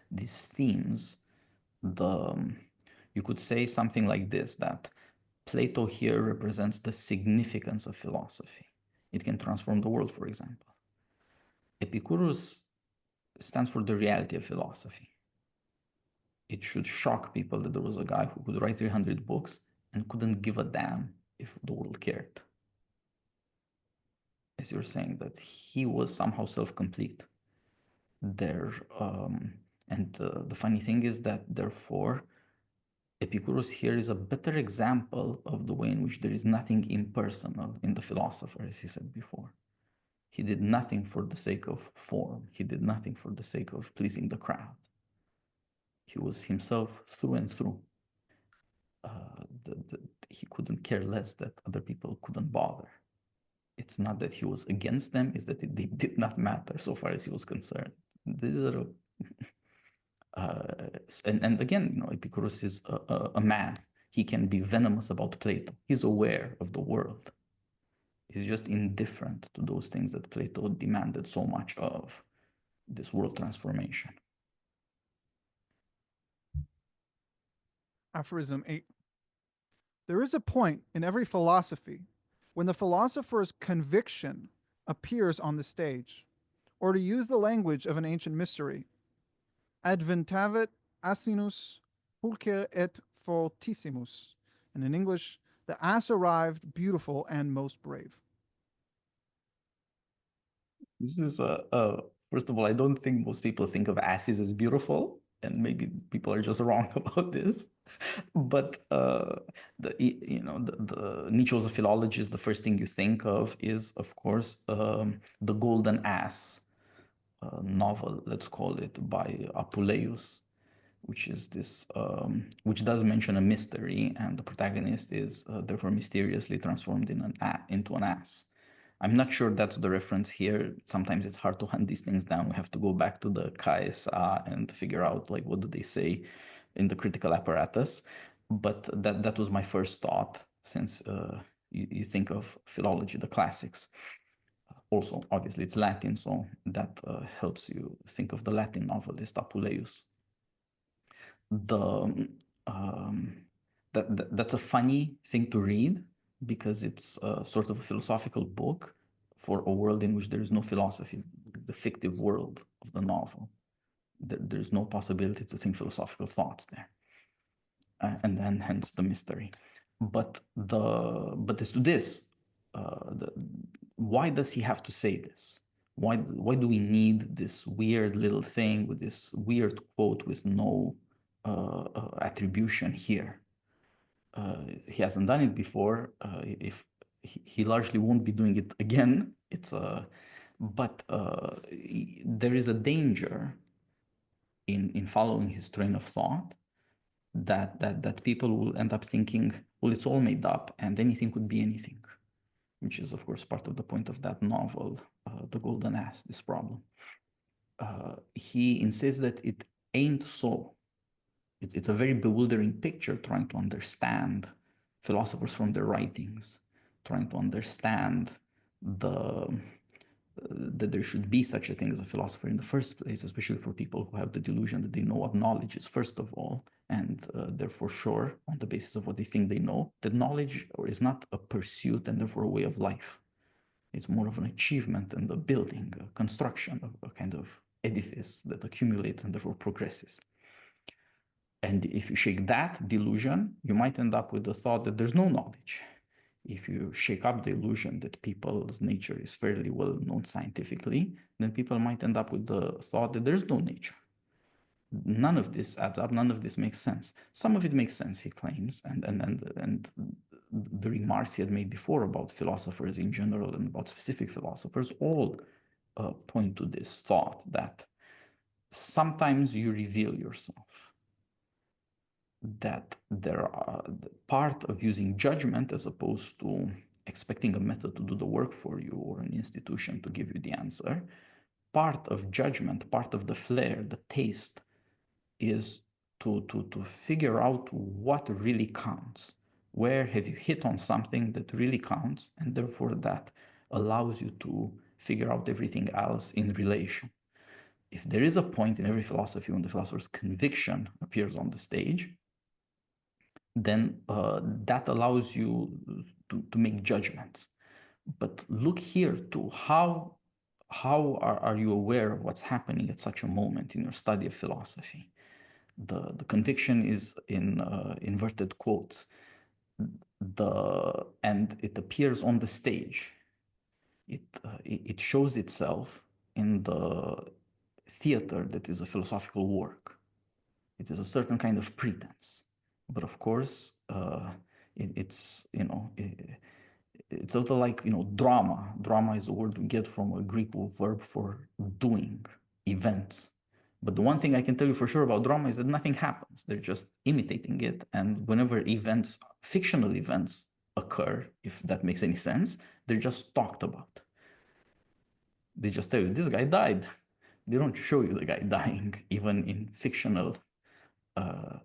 these themes, you could say something like this, that Plato here represents the significance of philosophy. It can transform the world, for example. Epicurus stands for the reality of philosophy. It should shock people that there was a guy who could write 300 books and couldn't give a damn if the world cared. As you're saying, that he was somehow self-complete. There, and the funny thing is that therefore, Epicurus here is a better example of the way in which there is nothing impersonal in the philosopher, as he said before. He did nothing for the sake of form. He did nothing for the sake of pleasing the crowd. He was himself through and through. He couldn't care less that other people couldn't bother. It's not that he was against them, it's that it did not matter so far as he was concerned. These are, and again, Epicurus is a man. He can be venomous about Plato. He's aware of the world. He's just indifferent to those things that Plato demanded so much of, this world transformation. Aphorism 8. There is a point in every philosophy when the philosopher's conviction appears on the stage, or to use the language of an ancient mystery, adventavit asinus pulcher et fortissimus. And in English, the ass arrived beautiful and most brave. This is first of all, I don't think most people think of asses as beautiful, and maybe people are just wrong about this. But the Nietzsche was a philologist. The first thing you think of is, of course, the Golden Ass novel, let's call it, by Apuleius, which is this, which does mention a mystery, and the protagonist is therefore mysteriously transformed into an ass. I'm not sure that's the reference here. Sometimes it's hard to hunt these things down. We have to go back to the KSA and figure out like what do they say in the critical apparatus. But that was my first thought, since you think of philology, the classics. Also, obviously, it's Latin, so that helps you think of the Latin novelist Apuleius. The that's a funny thing to read because it's sort of a philosophical book for a world in which there is no philosophy, the fictive world of the novel. There's no possibility to think philosophical thoughts there, and then hence the mystery. But as to this, why does he have to say this? Why do we need this weird little thing with this weird quote with no attribution here? He hasn't done it before. If he largely won't be doing it again, but there is a danger in following his train of thought that people will end up thinking, well, it's all made up and anything could be anything, which is, of course, part of the point of that novel, The Golden Ass, this problem. He insists that it ain't so. It's a very bewildering picture trying to understand philosophers from their writings, trying to understand that there should be such a thing as a philosopher in the first place, especially for people who have the delusion that they know what knowledge is, first of all, and therefore sure, on the basis of what they think they know, that knowledge is not a pursuit and therefore a way of life. It's more of an achievement and a building, a construction, a kind of edifice that accumulates and therefore progresses. And if you shake that delusion, you might end up with the thought that there's no knowledge. If you shake up the illusion that people's nature is fairly well known scientifically, then people might end up with the thought that there's no nature. None of this adds up. None of this makes sense. Some of it makes sense, he claims, and the remarks he had made before about philosophers in general and about specific philosophers all point to this thought that sometimes you reveal yourself, that there are part of using judgment as opposed to expecting a method to do the work for you or an institution to give you the answer. Part of judgment, part of the flair, the taste, is to figure out what really counts. Where have you hit on something that really counts, and therefore that allows you to figure out everything else in relation. If there is a point in every philosophy when the philosopher's conviction appears on the stage, then that allows you to make judgments. But look here too, how are you aware of what's happening at such a moment in your study of philosophy? The conviction is in inverted quotes, and it appears on the stage. It shows itself in the theater that is a philosophical work. It is a certain kind of pretense, but of course, it's it's sort of like drama. Drama is a word we get from a Greek verb for doing, events. But the one thing I can tell you for sure about drama is that nothing happens. They're just imitating it. And whenever events, fictional events occur, if that makes any sense, they're just talked about. They just tell you, this guy died. They don't show you the guy dying, even in fictional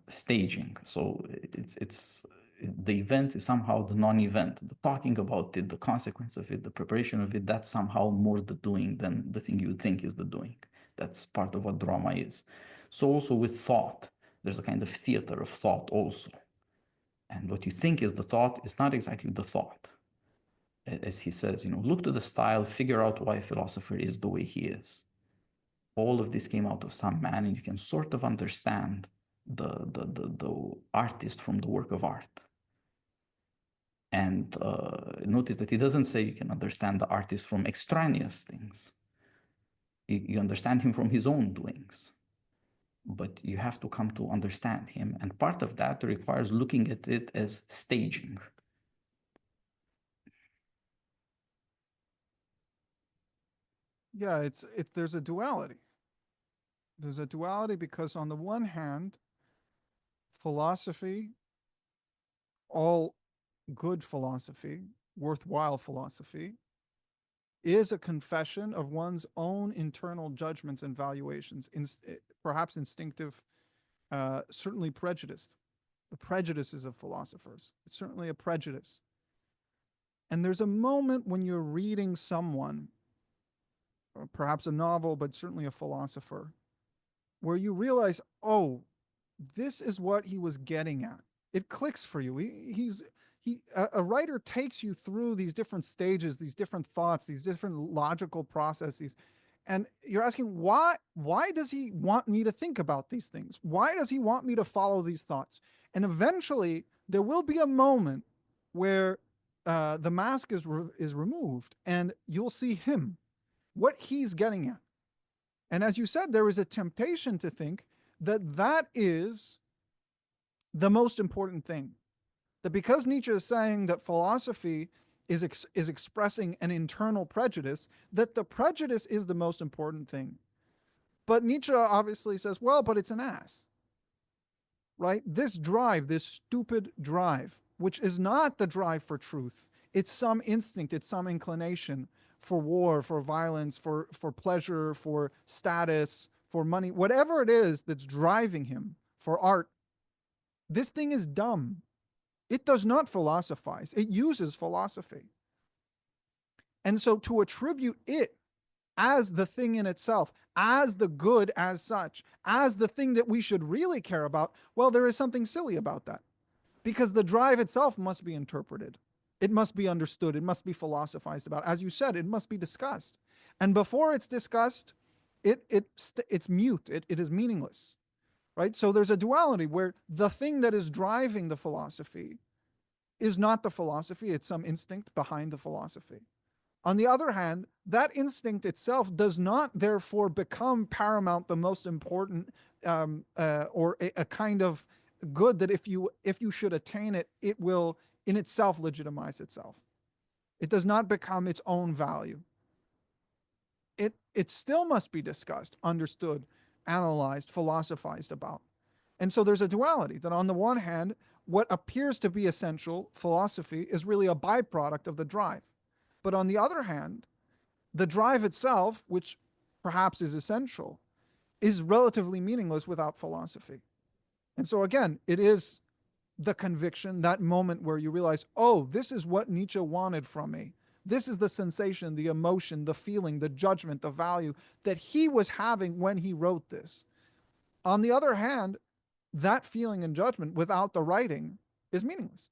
staging. So it's the event is somehow the non-event. The talking about it, the consequence of it, the preparation of it, that's somehow more the doing than the thing you would think is the doing. That's part of what drama is. So also with thought, there's a kind of theater of thought also. And what you think is the thought is not exactly the thought. As he says, look to the style, figure out why a philosopher is the way he is. All of this came out of some man, and you can sort of understand the artist from the work of art. And notice that he doesn't say you can understand the artist from extraneous things. You understand him from his own doings. But you have to come to understand him. And part of that requires looking at it as staging. Yeah, it's there's a duality. There's a duality because on the one hand, philosophy, all good philosophy, worthwhile philosophy, is a confession of one's own internal judgments and valuations, perhaps instinctive, certainly prejudiced. The prejudices of philosophers. It's certainly a prejudice. And there's a moment when you're reading someone, perhaps a novel, but certainly a philosopher, where you realize, oh, this is what he was getting at. It clicks for you. A writer takes you through these different stages, these different thoughts, these different logical processes, and you're asking why does he want me to think about these things? Why does he want me to follow these thoughts? And eventually there will be a moment where the mask is removed and you'll see him, what he's getting at. And as you said, there is a temptation to think that that is the most important thing. That because Nietzsche is saying that philosophy is expressing an internal prejudice, that the prejudice is the most important thing. But Nietzsche obviously says, well, but it's an ass, right? This drive, this stupid drive, which is not the drive for truth, it's some instinct, it's some inclination for war, for violence, for pleasure, for status, for money, whatever it is that's driving him, for art. This thing is dumb. It does not philosophize, it uses philosophy. And so to attribute it as the thing in itself, as the good as such, as the thing that we should really care about, well, there is something silly about that. Because the drive itself must be interpreted. It must be understood. It must be philosophized about. As you said, it must be discussed. And before it's discussed, it's mute. It is meaningless, right? So there's a duality where the thing that is driving the philosophy is not the philosophy, it's some instinct behind the philosophy. On the other hand, that instinct itself does not therefore become paramount, the most important, or a kind of good that if you should attain it, it will in itself legitimize itself. It does not become its own value. It still must be discussed, understood, analyzed, philosophized about. And so there's a duality that on the one hand, what appears to be essential, philosophy, is really a byproduct of the drive. But on the other hand, the drive itself, which perhaps is essential, is relatively meaningless without philosophy. And so again, it is the conviction, that moment where you realize, oh, this is what Nietzsche wanted from me. This is the sensation, the emotion, the feeling, the judgment, the value that he was having when he wrote this. On the other hand, that feeling and judgment without the writing is meaningless.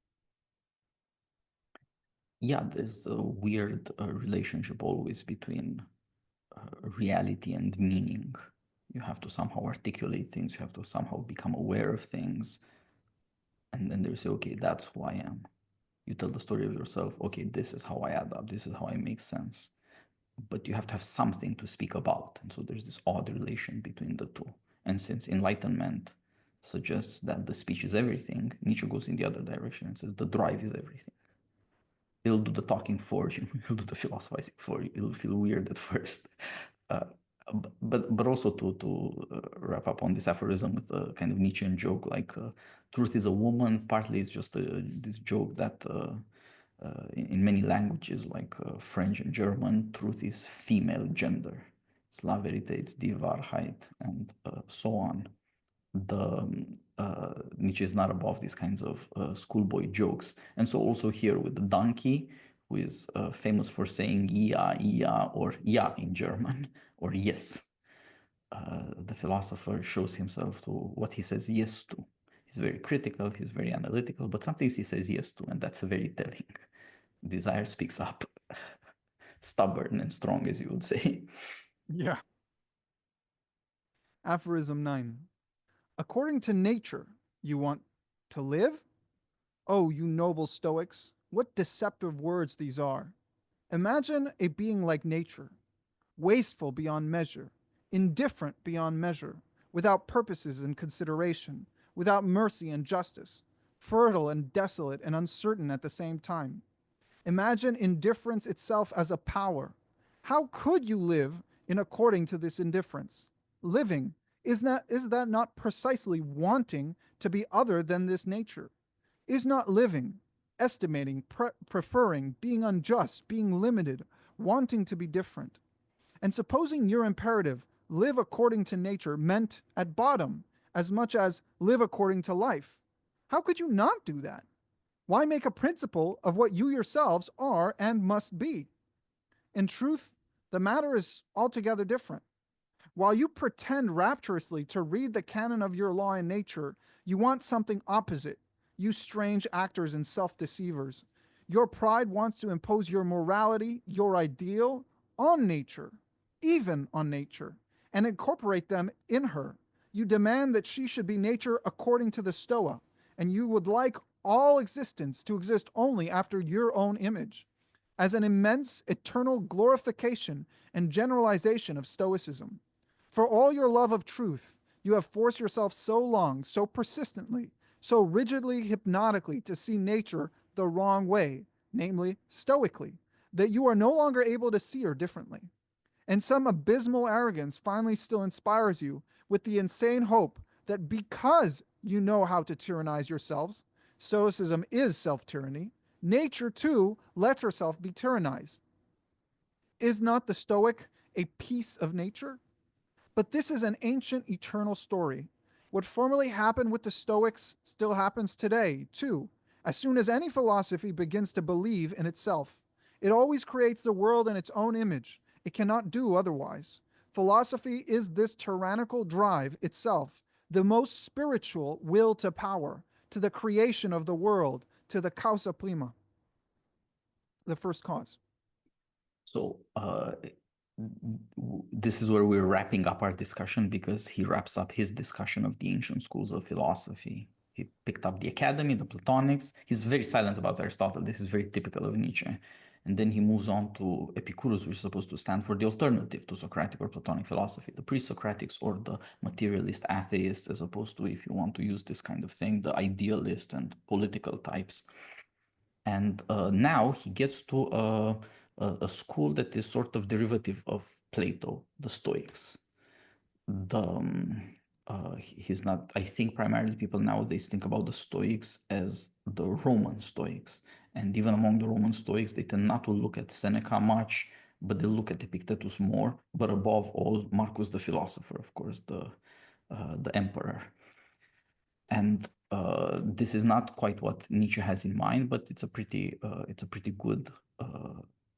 Yeah, there's a weird relationship always between reality and meaning. You have to somehow articulate things, you have to somehow become aware of things. And then they say, okay, that's who I am. You tell the story of yourself, okay, this is how I add up, this is how I make sense. But you have to have something to speak about. And so there's this odd relation between the two. And since enlightenment suggests that the speech is everything, Nietzsche goes in the other direction and says the drive is everything. It'll do the talking for you, it'll do the philosophizing for you. It'll feel weird at first. Uh, but also to wrap up on this aphorism with a kind of Nietzschean joke, like truth is a woman. Partly it's just this joke that in many languages like French and German, truth is female gender. It's la vérité, it's die Wahrheit, and so on. Nietzsche is not above these kinds of schoolboy jokes. And so also here with the donkey, who is famous for saying ja, ja, or ja in German, or yes. the philosopher shows himself to what he says yes to. He's very critical, he's very analytical, but some things he says yes to, and that's very telling. Desire speaks up, stubborn and strong, as you would say. Yeah. Aphorism 9. According to nature, you want to live? Oh, you noble Stoics, what deceptive words these are. Imagine a being like nature, wasteful beyond measure, indifferent beyond measure, without purposes and consideration, without mercy and justice, fertile and desolate and uncertain at the same time. Imagine indifference itself as a power. How could you live in according to this indifference? Living, is that not precisely wanting to be other than this nature? Is not living, estimating, preferring, being unjust, being limited, wanting to be different? And supposing your imperative, live according to nature, meant at bottom as much as live according to life, how could you not do that? Why make a principle of what you yourselves are and must be? In truth, the matter is altogether different. While you pretend rapturously to read the canon of your law and nature, you want something opposite, you strange actors and self deceivers. Your pride wants to impose your morality, your ideal, on nature, even on nature, and incorporate them in her. You demand that she should be nature according to the Stoa, and you would like all existence to exist only after your own image, as an immense eternal glorification and generalization of Stoicism. For all your love of truth, you have forced yourself so long, so persistently, so rigidly, hypnotically to see nature the wrong way, namely, stoically, that you are no longer able to see her differently. And some abysmal arrogance finally still inspires you with the insane hope that because you know how to tyrannize yourselves, Stoicism is self tyranny, nature too lets herself be tyrannized. Is not the Stoic a piece of nature? But this is an ancient eternal story. What formerly happened with the Stoics still happens today, too. As soon as any philosophy begins to believe in itself, it always creates the world in its own image. It cannot do otherwise. Philosophy is this tyrannical drive itself, the most spiritual will to power, to the creation of the world, to the causa prima, the first cause. So this is where we're wrapping up our discussion because he wraps up his discussion of the ancient schools of philosophy. He picked up the Academy, the Platonics. He's very silent about Aristotle. This is very typical of Nietzsche. And then he moves on to Epicurus, which is supposed to stand for the alternative to Socratic or Platonic philosophy, the pre-Socratics or the materialist atheists, as opposed to, if you want to use this kind of thing, the idealist and political types. And now he gets to a school that is sort of derivative of Plato, the Stoics. He's not, I think primarily people nowadays think about the Stoics as the Roman Stoics. And even among the Roman Stoics, they tend not to look at Seneca much, but they look at Epictetus more. But above all, Marcus the philosopher, of course, the emperor. And this is not quite what Nietzsche has in mind, but it's a pretty good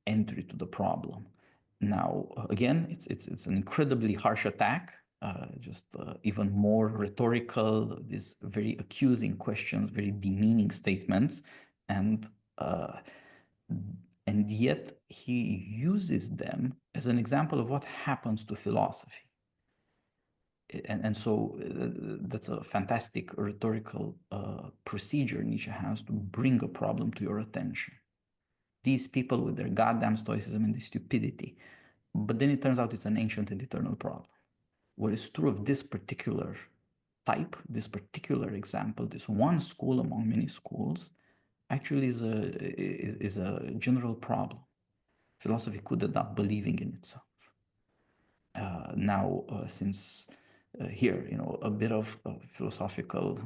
entry to the problem. Now, again, it's an incredibly harsh attack, just even more rhetorical, these very accusing questions, very demeaning statements, and yet he uses them as an example of what happens to philosophy. And so that's a fantastic rhetorical procedure Nietzsche has to bring a problem to your attention. These people with their goddamn stoicism and the stupidity. But then it turns out it's an ancient and eternal problem. What is true of this particular type, this particular example, this one school among many schools, actually is a general problem. Philosophy could end up believing in itself. Now, since here, a bit of philosophical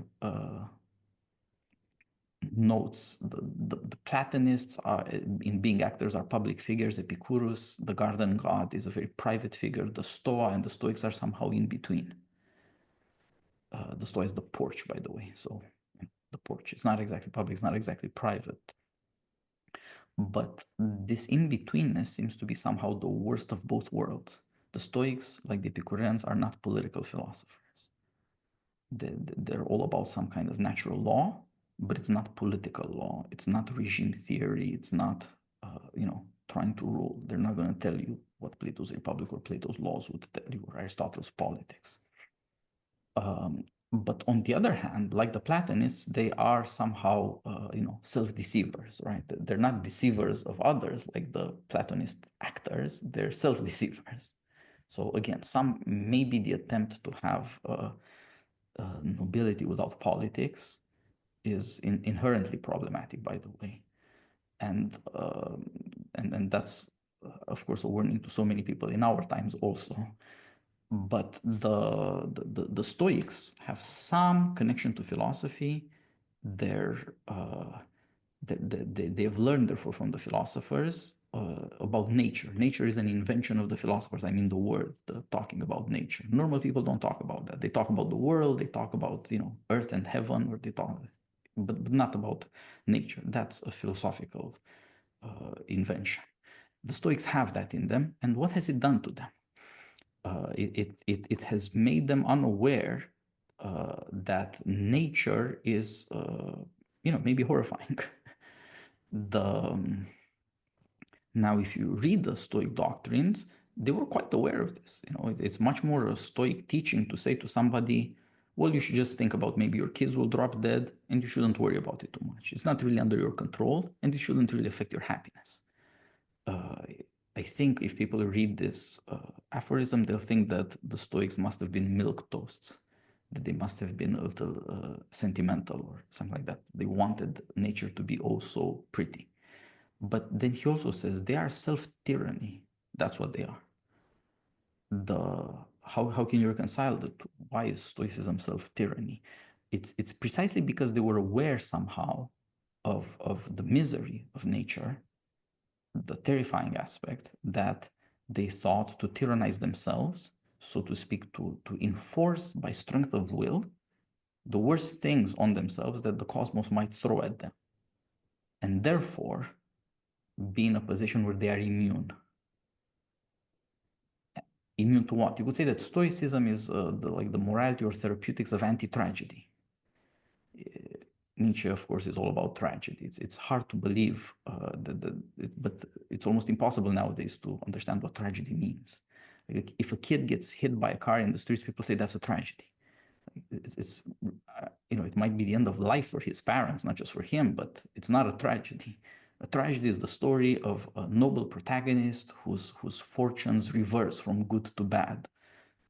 notes. The Platonists are, in being actors, are public figures. Epicurus, the garden god, is a very private figure. The Stoa and the Stoics are somehow in between. The Stoa is the porch, by the way. So the porch is not exactly public, it's not exactly private. But this in-betweenness seems to be somehow the worst of both worlds. The Stoics, like the Epicureans, are not political philosophers. They're all about some kind of natural law, but it's not political law. It's not regime theory. It's not, trying to rule. They're not going to tell you what Plato's Republic or Plato's laws would tell you, or Aristotle's politics. But on the other hand, like the Platonists, they are somehow, self-deceivers, right? They're not deceivers of others like the Platonist actors. They're self-deceivers. So again, some maybe the attempt to have nobility without politics is inherently problematic, by the way, and that's of course a warning to so many people in our times also. But the Stoics have some connection to philosophy. They've learned, therefore, from the philosophers about nature. Nature is an invention of the philosophers. I mean, the word, talking about nature. Normal people don't talk about that. They talk about the world. They talk about earth and heaven, or they talk, but not about nature. That's a philosophical invention. The Stoics have that in them, and what has it done to them? It has made them unaware that nature is, maybe horrifying. Now, if you read the Stoic doctrines, they were quite aware of this. It's much more a Stoic teaching to say to somebody, well, you should just think about maybe your kids will drop dead and you shouldn't worry about it too much. It's not really under your control and it shouldn't really affect your happiness. I think if people read this aphorism, they'll think that the Stoics must have been milquetoasts, that they must have been a little sentimental or something like that. They wanted nature to be oh so pretty. But then he also says they are self-tyranny. That's what they are. How can you reconcile the two? Why is Stoicism self-tyranny? It's precisely because they were aware somehow of the misery of nature, the terrifying aspect, that they thought to tyrannize themselves, so to speak, to enforce by strength of will the worst things on themselves that the cosmos might throw at them, and therefore be in a position where they are immune. Immune to what? You could say that Stoicism is the morality or therapeutics of anti-tragedy. Nietzsche, of course, is all about tragedy. It's hard to believe, but it's almost impossible nowadays to understand what tragedy means. Like, if a kid gets hit by a car in the streets, people say that's a tragedy. It might be the end of life for his parents, not just for him, but it's not a tragedy. A tragedy is the story of a noble protagonist whose fortunes reverse from good to bad,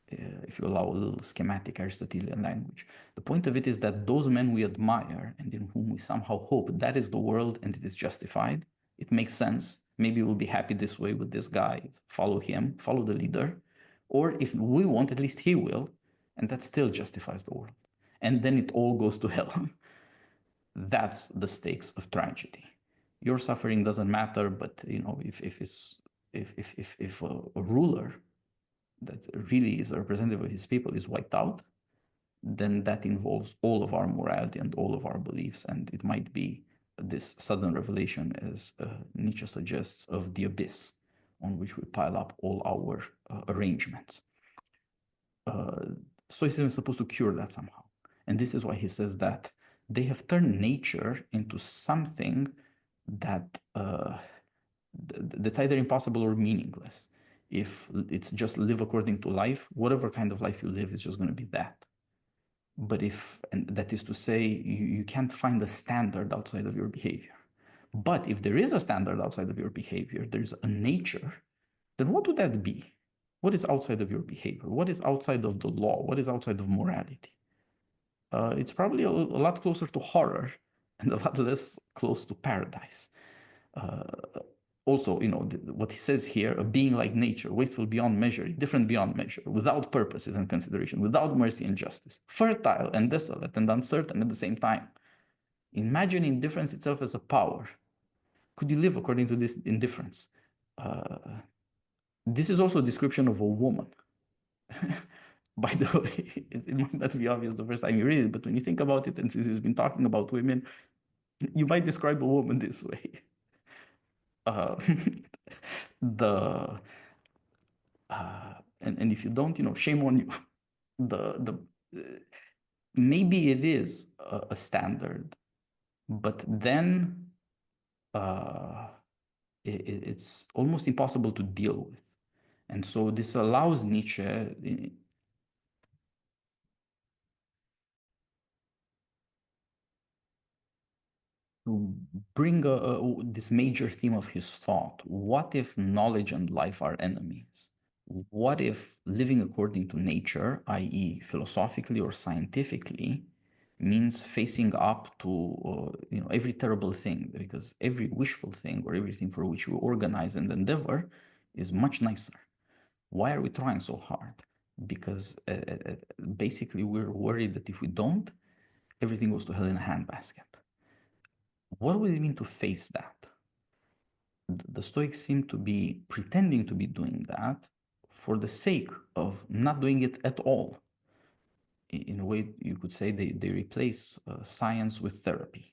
if you allow a little schematic Aristotelian language. The point of it is that those men we admire and in whom we somehow hope that is the world and it is justified, it makes sense. Maybe we'll be happy this way with this guy, follow him, follow the leader. Or if we won't, at least he will, and that still justifies the world. And then it all goes to hell. That's the stakes of tragedy. Your suffering doesn't matter, but if a ruler that really is a representative of his people is wiped out, then that involves all of our morality and all of our beliefs, and it might be this sudden revelation, as Nietzsche suggests, of the abyss on which we pile up all our arrangements. Stoicism is supposed to cure that somehow, and this is why he says that they have turned nature into something that that's either impossible or meaningless. If it's just live according to life, whatever kind of life you live is just going to be that. But and that is to say, you can't find a standard outside of your behavior. But if there is a standard outside of your behavior, there's a nature, then what would that be? What is outside of your behavior? What is outside of the law? What is outside of morality? It's probably a lot closer to horror and a lot less close to paradise. Also, what he says here, a being like nature, wasteful beyond measure, different beyond measure, without purposes and consideration, without mercy and justice, fertile and desolate and uncertain at the same time. Imagine indifference itself as a power. Could you live according to this indifference? This is also a description of a woman. By the way, it might not be obvious the first time you read it, but when you think about it, and since he's been talking about women, you might describe a woman this way. The And if you don't, shame on you. The maybe it is a standard, but then it's almost impossible to deal with. And so this allows Nietzsche to bring this major theme of his thought. What if knowledge and life are enemies? What if living according to nature, i.e., philosophically or scientifically, means facing up to every terrible thing? Because every wishful thing or everything for which we organize and endeavor is much nicer. Why are we trying so hard? Because basically we're worried that if we don't, everything goes to hell in a handbasket. What would it mean to face that? The Stoics seem to be pretending to be doing that for the sake of not doing it at all. In a way, you could say they replace science with therapy.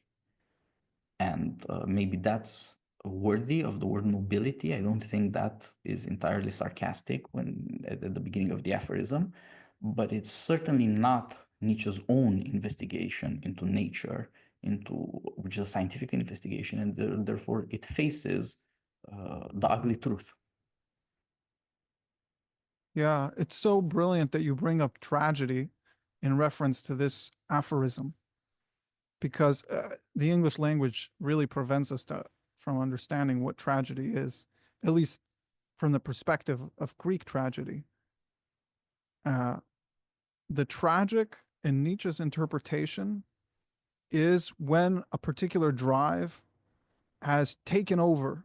And maybe that's worthy of the word nobility. I don't think that is entirely sarcastic when at the beginning of the aphorism, but it's certainly not Nietzsche's own investigation into nature, which is a scientific investigation, and therefore it faces the ugly truth. Yeah, it's so brilliant that you bring up tragedy in reference to this aphorism, because the English language really prevents us from understanding what tragedy is, at least from the perspective of Greek tragedy. Uh, the tragic in Nietzsche's interpretation is when a particular drive has taken over,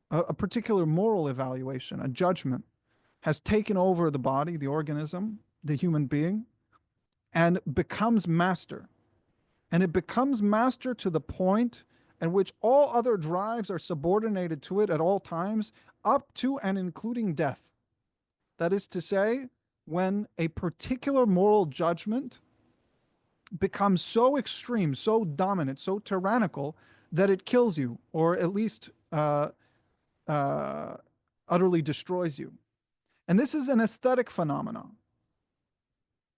a particular moral evaluation, a judgment has taken over the body, the organism, the human being, and becomes master. And it becomes master to the point at which all other drives are subordinated to it at all times, up to and including death. That is to say, when a particular moral judgment becomes so extreme, so dominant, so tyrannical that it kills you, or at least uh, utterly destroys you. And this is an aesthetic phenomenon.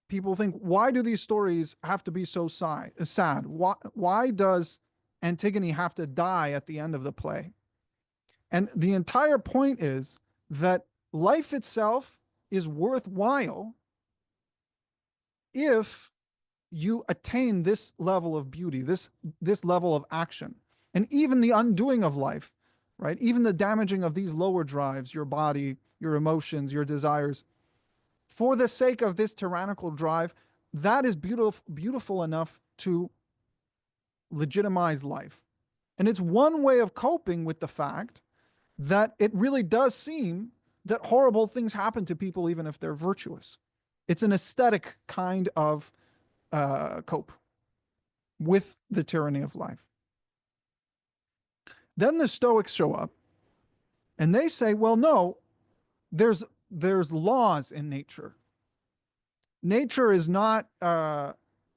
People think, why do these stories have to be so sad? Why does Antigone have to die at the end of the play? And the entire point is that life itself is worthwhile if you attain this level of beauty, this level of action. And even the undoing of life, right? Even the damaging of these lower drives, your body, your emotions, your desires, for the sake of this tyrannical drive, that is beautiful enough to legitimize life. And it's one way of coping with the fact that it really does seem that horrible things happen to people even if they're virtuous. It's an aesthetic kind of cope with the tyranny of life. Then the Stoics show up and they say, well, no, there's laws in nature. Nature is not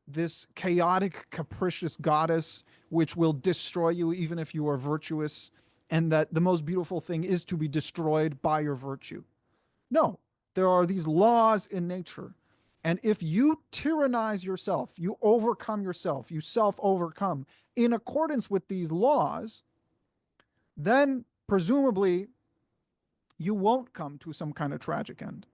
this chaotic, capricious goddess which will destroy you even if you are virtuous, and that the most beautiful thing is to be destroyed by your virtue. No, there are these laws in nature. And if you tyrannize yourself, you overcome yourself, you self overcome in accordance with these laws, then presumably you won't come to some kind of tragic end.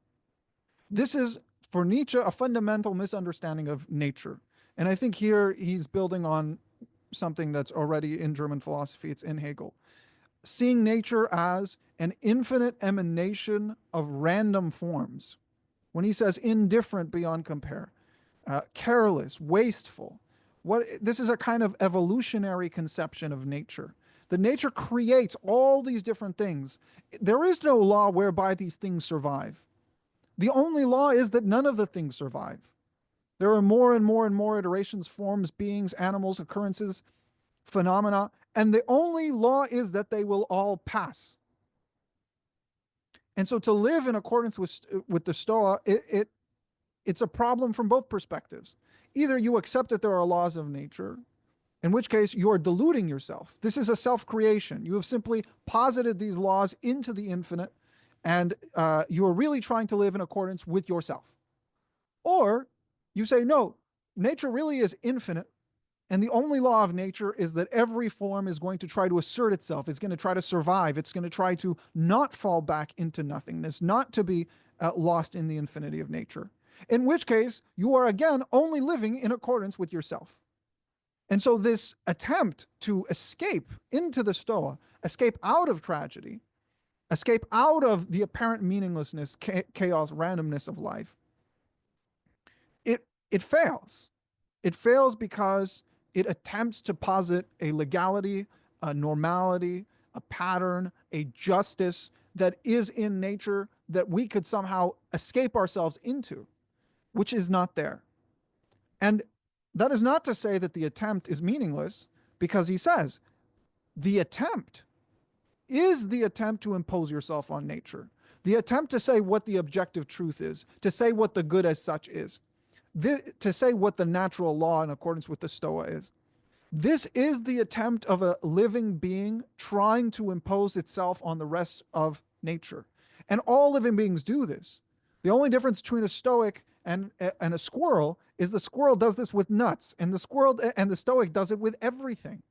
This is, for Nietzsche, a fundamental misunderstanding of nature. And I think here he's building on something that's already in German philosophy, it's in Hegel. Seeing nature as an infinite emanation of random forms. When he says indifferent beyond compare, careless, wasteful, this is a kind of evolutionary conception of nature. The nature creates all these different things. There is no law whereby these things survive. The only law is that none of the things survive. There are more and more and more iterations, forms, beings, animals, occurrences, phenomena, and the only law is that they will all pass. And so to live in accordance with the Stoa, it's a problem from both perspectives. Either you accept that there are laws of nature, in which case you are deluding yourself. This is a self-creation. You have simply posited these laws into the infinite, and you are really trying to live in accordance with yourself. Or you say, no, nature really is infinite. And the only law of nature is that every form is going to try to assert itself. It's going to try to survive. It's going to try to not fall back into nothingness, not to be lost in the infinity of nature. In which case, you are again only living in accordance with yourself. And so, this attempt to escape into the Stoa, escape out of tragedy, escape out of the apparent meaninglessness, chaos, randomness of life, it fails. It fails because it attempts to posit a legality, a normality, a pattern, a justice that is in nature that we could somehow escape ourselves into, which is not there. And that is not to say that the attempt is meaningless, because he says the attempt is the attempt to impose yourself on nature, the attempt to say what the objective truth is, to say what the good as such is, to say what the natural law in accordance with the Stoa is. This is the attempt of a living being trying to impose itself on the rest of nature. And all living beings do this. The only difference between a Stoic and a squirrel is the squirrel does this with nuts, and the Stoic does it with everything.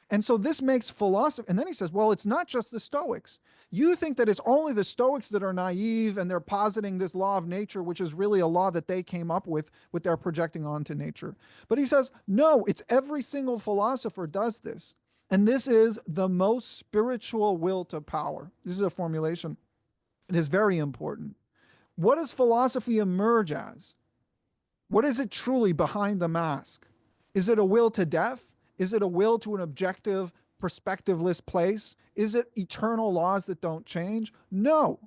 And so this makes philosophy. And then he says, well, it's not just the Stoics. You think that it's only the Stoics that are naive and they're positing this law of nature, which is really a law that they came up with their projecting onto nature. But he says, no, it's every single philosopher does this. And this is the most spiritual will to power. This is a formulation. It is very important. What does philosophy emerge as? What is it truly behind the mask? Is it a will to death? Is it a will to an objective, perspectiveless place? Is it eternal laws that don't change? No.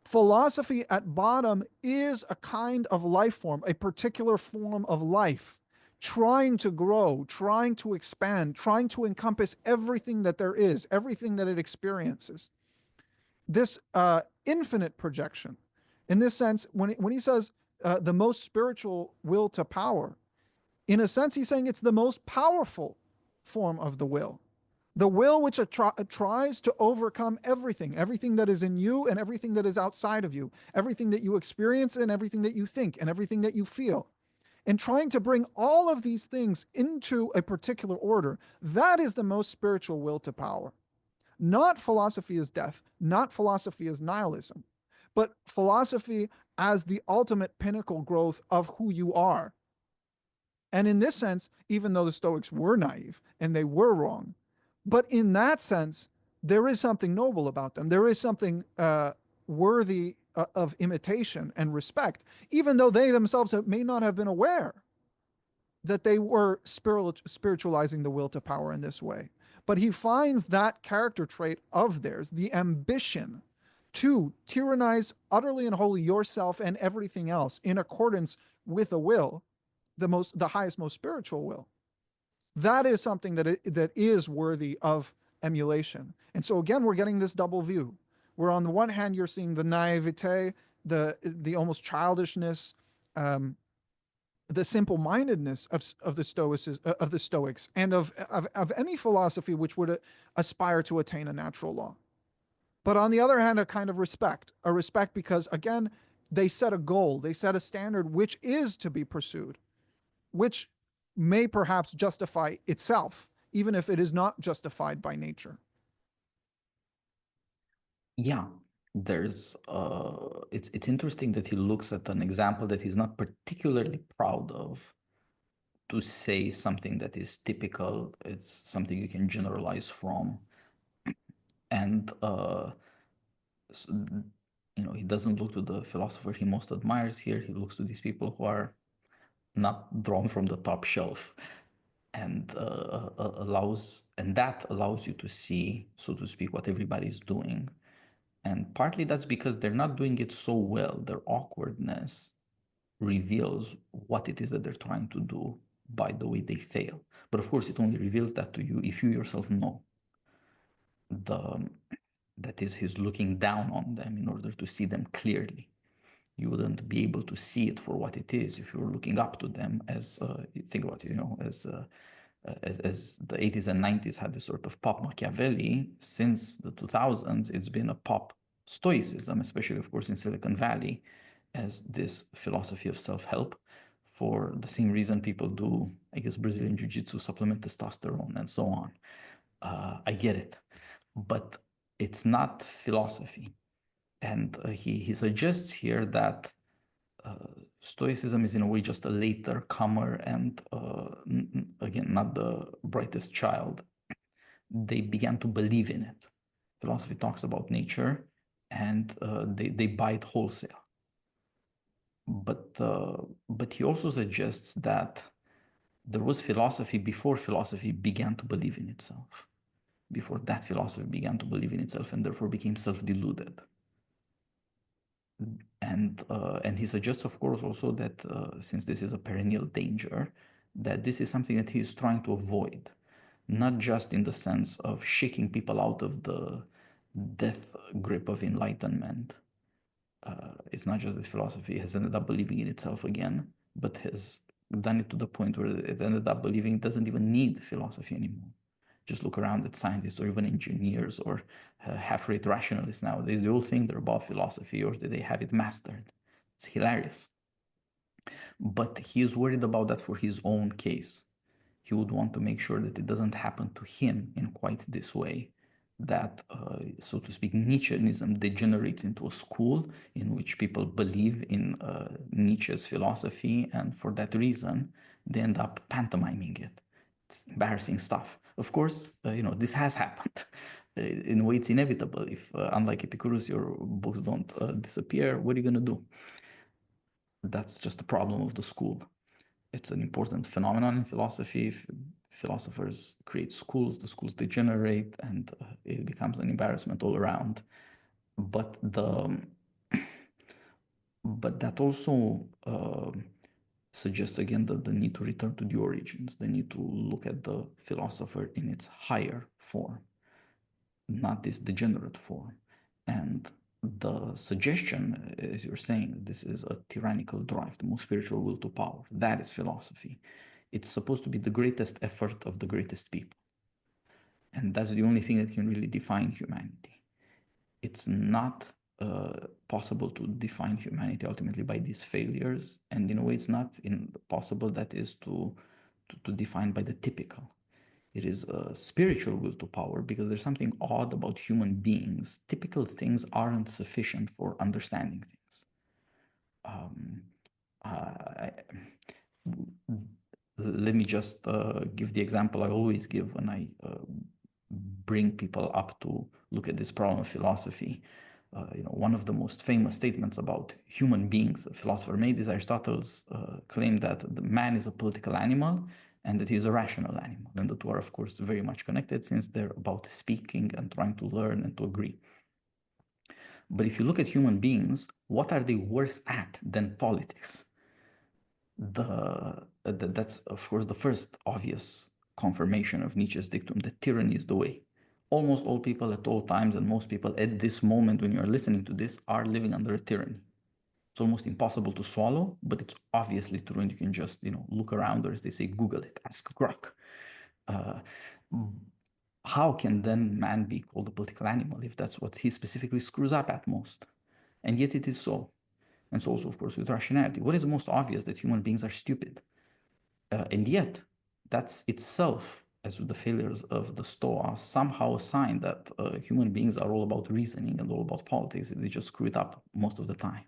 Philosophy at bottom is a kind of life form, a particular form of life, trying to grow, trying to expand, trying to encompass everything that there is, everything that it experiences. This infinite projection. In this sense, when he says the most spiritual will to power, in a sense, he's saying it's the most powerful form of the will which tries to overcome everything that is in you and everything that is outside of you, everything that you experience and everything that you think and everything that you feel. And trying to bring all of these things into a particular order, that is the most spiritual will to power. Not philosophy as death, not philosophy as nihilism, but philosophy as the ultimate pinnacle growth of who you are. And in this sense, even though the Stoics were naive and they were wrong, but in that sense, there is something noble about them. There is something worthy of imitation and respect, even though they themselves may not have been aware that they were spiritualizing the will to power in this way. But he finds that character trait of theirs, the ambition to tyrannize utterly and wholly yourself and everything else in accordance with a will, the highest, most spiritual will. That is something that is worthy of emulation. And so again, we're getting this double view, where on the one hand you're seeing the naivete, the almost childishness, the simple-mindedness of the Stoics, and of any philosophy which would aspire to attain a natural law. But on the other hand, a kind of respect, because again, they set a goal, they set a standard which is to be pursued, which may perhaps justify itself, even if it is not justified by nature. Yeah, it's interesting that he looks at an example that he's not particularly proud of to say something that is typical. It's something you can generalize from. And so, he doesn't look to the philosopher he most admires here. He looks to these people who are not drawn from the top shelf, and that allows you to see, so to speak, what everybody's doing. And partly that's because they're not doing it so well. Their awkwardness reveals what it is that they're trying to do by the way they fail. But of course, it only reveals that to you if you yourself know that is, he's looking down on them in order to see them clearly. You wouldn't be able to see it for what it is if you were looking up to them as think about it, as the 80s and 90s had this sort of pop Machiavelli. Since the 2000s, it's been a pop Stoicism, especially, of course, in Silicon Valley, as this philosophy of self-help for the same reason people do, I guess, Brazilian Jiu-Jitsu, supplement testosterone and so on. I get it, but it's not philosophy. And he suggests here that uh, Stoicism is in a way just a later comer and again, not the brightest child. They began to believe in it. Philosophy talks about nature and they buy it wholesale. But he also suggests that there was philosophy before philosophy began to believe in itself, before that philosophy began to believe in itself and therefore became self-deluded. And he suggests, of course, also that since this is a perennial danger, that this is something that he is trying to avoid, not just in the sense of shaking people out of the death grip of enlightenment. It's not just that philosophy has ended up believing in itself again, but has done it to the point where it ended up believing it doesn't even need philosophy anymore. Just look around at scientists or even engineers or half-rate rationalists nowadays. They all think they're above philosophy or that they have it mastered. It's hilarious. But he is worried about that for his own case. He would want to make sure that it doesn't happen to him in quite this way, that, so to speak, Nietzscheanism degenerates into a school in which people believe in Nietzsche's philosophy, and for that reason, they end up pantomiming it. It's embarrassing stuff. Of course, this has happened. In a way, it's inevitable. If, unlike Epicurus, your books don't disappear, what are you going to do? That's just the problem of the school. It's an important phenomenon in philosophy. If philosophers create schools, the schools degenerate, and it becomes an embarrassment all around. But that also suggests again the need to return to the origins, the need to look at the philosopher in its higher form, not this degenerate form. And the suggestion, as you're saying, this is a tyrannical drive, the most spiritual will to power. That is philosophy. It's supposed to be the greatest effort of the greatest people. And that's the only thing that can really define humanity. It's not possible to define humanity ultimately by these failures. And in a way, it's not possible, that is, to define by the typical. It is a spiritual will to power because there's something odd about human beings. Typical things aren't sufficient for understanding things. Let me just give the example I always give when I bring people up to look at this problem of philosophy. One of the most famous statements about human beings a philosopher made is Aristotle's claim that the man is a political animal and that he is a rational animal. And the two are, of course, very much connected since they're about speaking and trying to learn and to agree. But if you look at human beings, what are they worse at than politics? That's, of course, the first obvious confirmation of Nietzsche's dictum that tyranny is the way. Almost all people at all times and most people at this moment when you're listening to this are living under a tyranny. It's almost impossible to swallow, but it's obviously true, and you can just look around, or as they say, Google it, ask Grok. How can then man be called a political animal if that's what he specifically screws up at most? And yet it is so. And so also, of course, with rationality. What is the most obvious? That human beings are stupid. And yet, that's itself, as with the failures of the Stoa, somehow a sign that human beings are all about reasoning and all about politics. They just screw it up most of the time.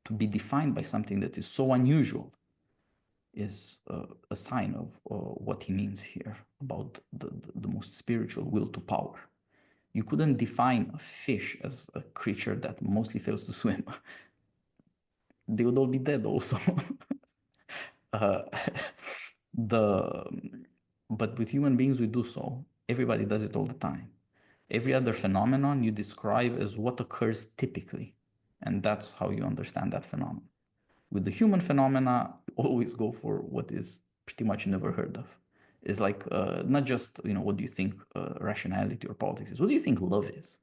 To be defined by something that is so unusual is a sign of what he means here about the most spiritual will to power. You couldn't define a fish as a creature that mostly fails to swim. They would all be dead also. uh, but with human beings, we do so. Everybody does it all the time. Every other phenomenon you describe as what occurs typically, and that's how you understand that phenomenon. With the human phenomena, you always go for what is pretty much never heard of. It's like not just what do you think rationality or politics is. What do you think love is?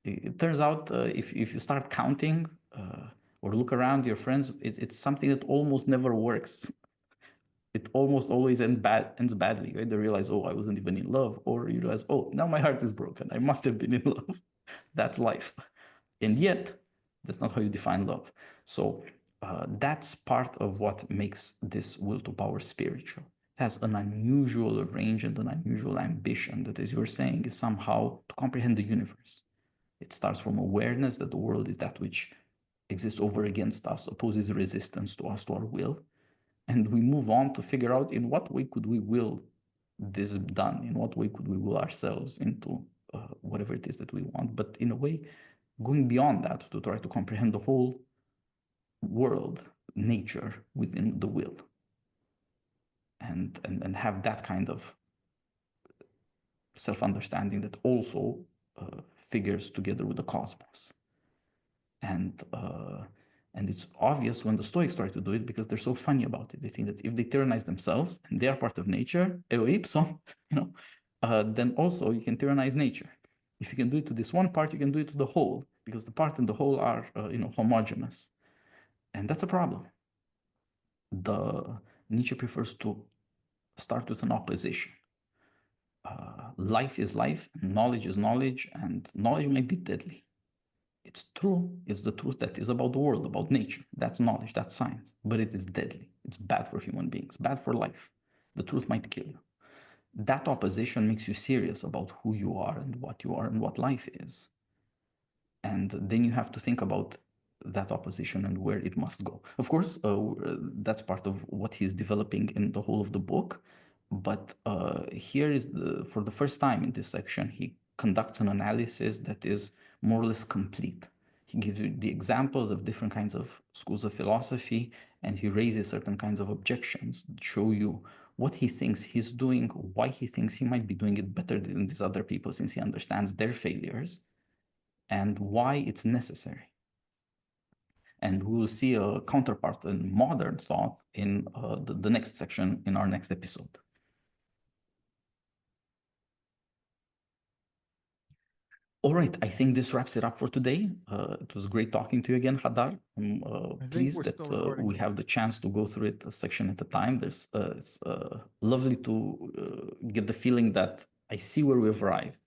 It turns out if you start counting or look around your friends, it's something that almost never works. It almost always ends badly, right? They realize, oh, I wasn't even in love, or you realize, oh, now my heart is broken. I must have been in love. That's life. And yet, that's not how you define love. So that's part of what makes this will to power spiritual. It has an unusual range and an unusual ambition that, as you were saying, is somehow to comprehend the universe. It starts from awareness that the world is that which exists over against us, opposes resistance to us, to our will. And we move on to figure out in what way could we will this done, in what way could we will ourselves into whatever it is that we want, but in a way going beyond that to try to comprehend the whole world, nature within the will, and have that kind of self-understanding that also figures together with the cosmos. And it's obvious when the Stoics try to do it because they're so funny about it. They think that if they tyrannize themselves and they are part of nature, eo ipso, then also you can tyrannize nature. If you can do it to this one part, you can do it to the whole, because the part and the whole are homogeneous, and that's a problem. Nietzsche prefers to start with an opposition. Life is life, knowledge is knowledge, and knowledge may be deadly. It's true, it's the truth that is about the world, about nature. That's knowledge, that's science, but it is deadly. It's bad for human beings, bad for life. The truth might kill you. That opposition makes you serious about who you are and what life is. And then you have to think about that opposition and where it must go. Of course, that's part of what he's developing in the whole of the book. But here is for the first time in this section, he conducts an analysis that is more or less complete. He gives you the examples of different kinds of schools of philosophy, and he raises certain kinds of objections that show you what he thinks he's doing, why he thinks he might be doing it better than these other people since he understands their failures, and why it's necessary. And we will see a counterpart in modern thought in the next section in our next episode. All right, I think this wraps it up for today. It was great talking to you again, Hadar. I'm pleased that we have the chance to go through it a section at a time. It's lovely to get the feeling that I see where we've arrived.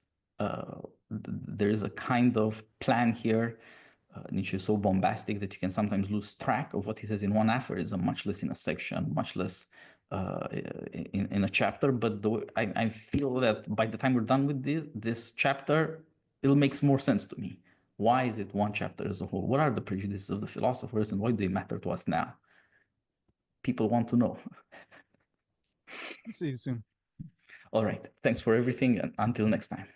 There is a kind of plan here. Nietzsche is so bombastic that you can sometimes lose track of what he says in one aphorism, much less in a section, much less in a chapter. But I feel that by the time we're done with this chapter, it makes more sense to me. Why is it one chapter as a whole? What are the prejudices of the philosophers and why do they matter to us now? People want to know. See you soon. All right. Thanks for everything, and until next time.